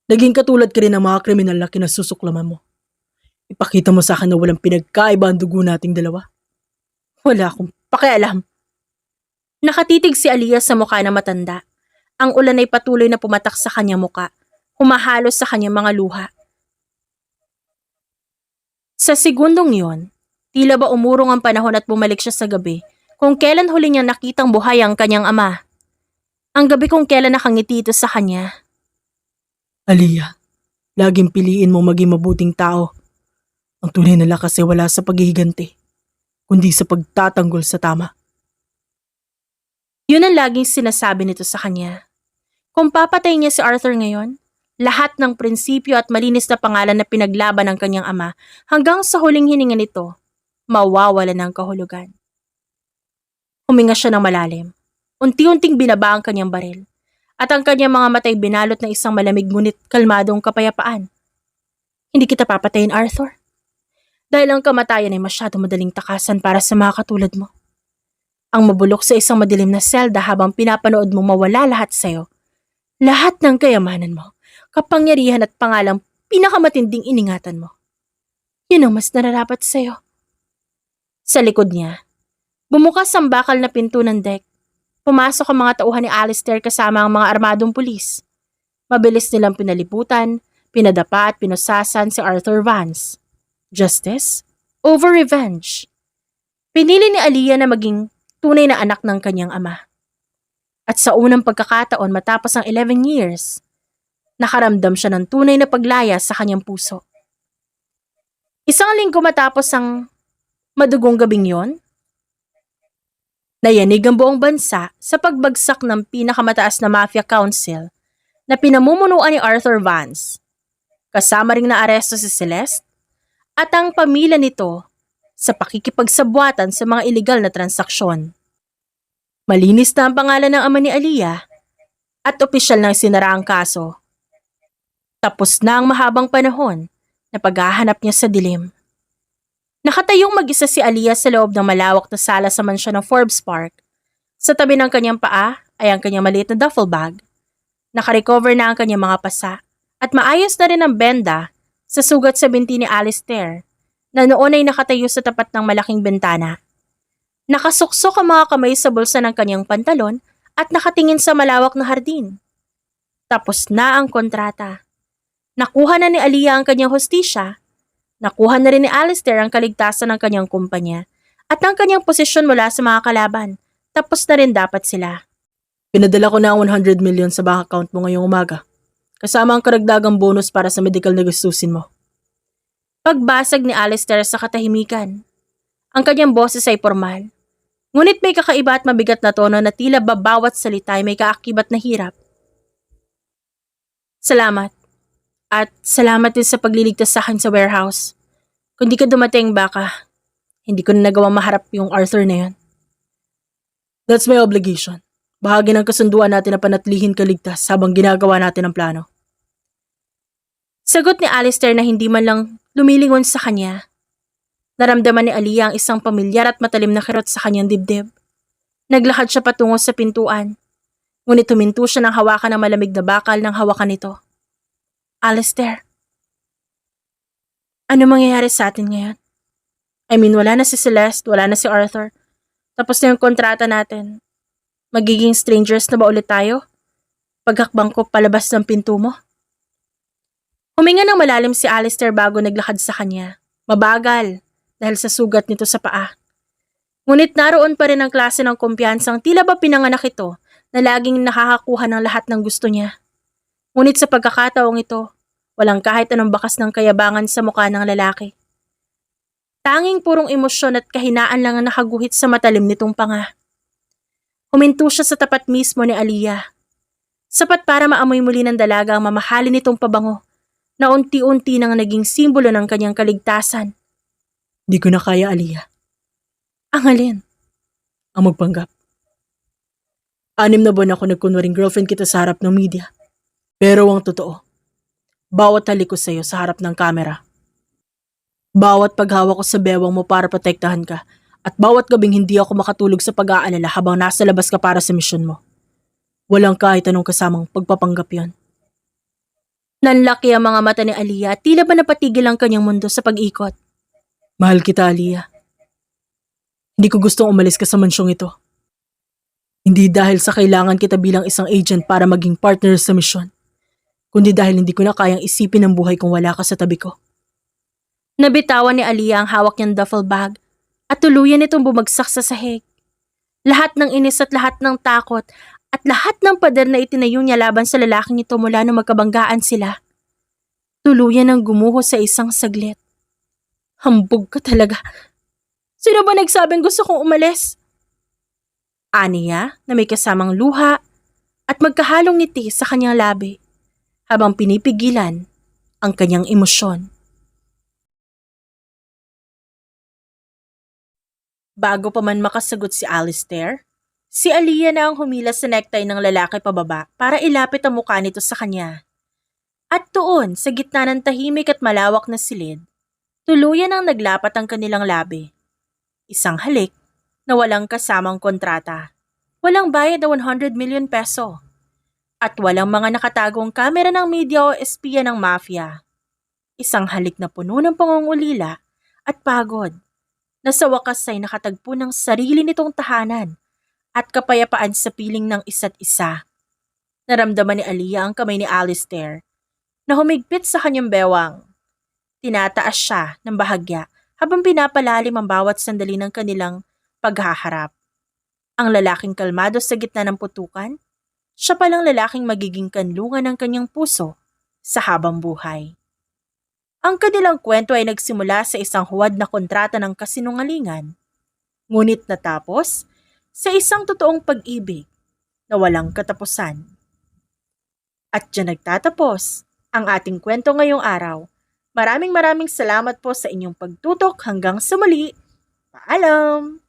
naging katulad ka rin ng mga kriminal na kinasusuklaman mo. Ipakita mo sa akin na walang pinagkaiba ang dugo nating dalawa. Wala akong pakialam. Nakatitig si Aliyah sa mukha ng matanda. Ang ulan ay patuloy na pumatak sa kanyang muka, humahalos sa kanyang mga luha. Sa segundong yon, tila ba umurong ang panahon at bumalik siya sa gabi kung kailan huli niya nakitang buhay ang kanyang ama. Ang gabi kung kailan nakangiti ito sa kanya. Aliyah, laging piliin mo maging mabuting tao. Ang tunay na lakas ay wala sa paghihiganti, kundi sa pagtatanggol sa tama. Yun ang laging sinasabi nito sa kanya. Kung papatay niya si Arthur ngayon, lahat ng prinsipyo at malinis na pangalan na pinaglaban ng kanyang ama hanggang sa huling hininga nito, mawawala ng kahulugan. Huminga siya ng malalim. Unti-unting binaba ang kanyang baril. At ang kanyang mga matay binalot ng isang malamig ngunit kalmadong kapayapaan. Hindi kita papatayin, Arthur. Dahil ang kamatayan ay masyado madaling takasan para sa mga katulad mo. Ang mabulok sa isang madilim na selda habang pinapanood mo mawala lahat sa'yo. Lahat ng kayamanan mo, kapangyarihan at pangalang pinakamatinding iningatan mo. Yun ang mas nararapat sa'yo. Sa likod niya, bumukas ang bakal na pinto ng deck. Pumasok ang mga tauhan ni Alistair kasama ang mga armadong pulis. Mabilis nilang pinaliputan, pinadapa at pinusasan si Arthur Vance. Justice over revenge. Pinili ni Aliyah na maging tunay na anak ng kanyang ama. At sa unang pagkakataon matapos ang 11 years, nakaramdam siya ng tunay na paglaya sa kanyang puso. Isang linggo matapos ang madugong gabing yon, nayanig ang buong bansa sa pagbagsak ng pinakamataas na mafia council na pinamumunuan ni Arthur Vance. Kasama ring naaresto si Celeste at ang pamilya nito sa pakikipagsabwatan sa mga iligal na transaksyon. Malinis na ang pangalan ng ama ni Aliyah at opisyal na sinara ang kaso. Tapos na ang mahabang panahon na paghahanap niya sa dilim. Nakatayong mag-isa si Aliyah sa loob ng malawak na sala sa mansyon ng Forbes Park. Sa tabi ng kanyang paa ay ang kanyang maliit na duffel bag. Nakarecover na ang kanyang mga pasa at maayos na rin ang benda sa sugat sa binti ni Alistair na noon ay nakatayo sa tapat ng malaking bintana. Nakasuksok ang mga kamay sa bulsa ng kanyang pantalon at nakatingin sa malawak na hardin. Tapos na ang kontrata. Nakuha na ni Aliyah ang kanyang hustisya. Nakuha na rin ni Alistair ang kaligtasan ng kanyang kumpanya at ang kanyang posisyon mula sa mga kalaban. Tapos na rin dapat sila. Pinadala ko na ang 100 million sa bank account mo ngayong umaga. Kasama ang karagdagang bonus para sa medical na gustusin mo. Pagbasag ni Alistair sa katahimikan. Ang kanyang boses ay formal. Ngunit may kakaiba at mabigat na tono na tila babawat salita ay may kaakibat na hirap. Salamat. At salamat din sa pagliligtas sa akin sa warehouse. Kung di ka dumating baka, hindi ko na nagawang maharap yung Arthur na yun. That's my obligation. Bahagi ng kasunduan natin na panatilihin kaligtas habang ginagawa natin ang plano. Sagot ni Alistair na hindi man lang lumilingon sa kanya. Naramdaman ni Aliyah ang isang pamilyar at matalim na kirot sa kanyang dibdib. Naglakad siya patungo sa pintuan. Ngunit huminto siya ng hawakan ng malamig na bakal ng hawakan nito. Alistair, ano mangyayari sa atin ngayon? I mean, wala na si Celeste, wala na si Arthur. Tapos na yung kontrata natin. Magiging strangers na ba ulit tayo? Paghakbang ko palabas ng pinto mo? Huminga ng malalim si Alistair bago naglakad sa kanya. Mabagal dahil sa sugat nito sa paa. Ngunit naroon pa rin ang klase ng kumpiyansang tila ba pinanganak ito na laging nakakakuha ng lahat ng gusto niya. Ngunit sa pagkakataong ito, walang kahit anong bakas ng kayabangan sa mukha ng lalaki. Tanging purong emosyon at kahinaan lang ang nakaguhit sa matalim nitong panga. Huminto siya sa tapat mismo ni Aliyah. Sapat para maamoy muli ng dalaga ang mamahalin nitong pabango na unti-unti nang naging simbolo ng kanyang kaligtasan. Di ko na kaya, Aliyah. Ang alin? Ang magpanggap. 6 na buwan ako nagkunwaring girlfriend kita sa harap ng media. Pero ang totoo, bawat halik ko sa'yo sa harap ng kamera, bawat paghawak ko sa bewang mo para protektahan ka, at bawat gabing hindi ako makatulog sa pag-aalala habang nasa labas ka para sa misyon mo, walang kahit anong kasamang pagpapanggap yon. Nanlaki ang mga mata ni Aliyah at tila ba napatigil ang kanyang mundo sa pag-ikot. Mahal kita, Aliyah. Hindi ko gustong umalis ka sa mansyong ito. Hindi dahil sa kailangan kita bilang isang agent para maging partner sa misyon, kundi dahil hindi ko na kayang isipin ang buhay kung wala ka sa tabi ko. Nabitawan ni Aliyah ang hawak niyang duffel bag at tuluyan itong bumagsak sa sahig. Lahat ng inis at lahat ng takot at lahat ng pader na itinayo niya laban sa lalaking ito mula nung magkabanggaan sila. Tuluyan ang gumuho sa isang saglit. Hambog ka talaga. Sino ba nagsabing gusto kong umalis? Aniya na may kasamang luha at magkahalong ngiti sa kanyang labi habang pinipigilan ang kanyang emosyon. Bago pa man makasagot si Alistair, si Aliyah na ang humila sa necktie ng lalaki pababa para ilapit ang mukha nito sa kanya. At doon, sa gitna ng tahimik at malawak na silid, tuluyan ang naglapat ang kanilang labi. Isang halik na walang kasamang kontrata, walang bayad na 100 million peso, at walang mga nakatagong kamera ng media o espiya ng mafia. Isang halik na puno ng pangungulila at pagod, na sa wakas ay nakatagpo ng sarili nitong tahanan at kapayapaan sa piling ng isa't isa. Naramdaman ni Aliyah ang kamay ni Alistair na humigpit sa kanyang bewang. Tinataas siya ng bahagya habang pinapalalim ang bawat sandali ng kanilang paghaharap. Ang lalaking kalmado sa gitna ng putukan, siya palang lalaking magiging kanlungan ng kanyang puso sa habang buhay. Ang kanilang kwento ay nagsimula sa isang huwad na kontrata ng kasinungalingan, ngunit natapos sa isang totoong pag-ibig na walang katapusan. At dyan nagtatapos ang ating kwento ngayong araw. Maraming salamat po sa inyong pagtutok hanggang sa muli. Paalam!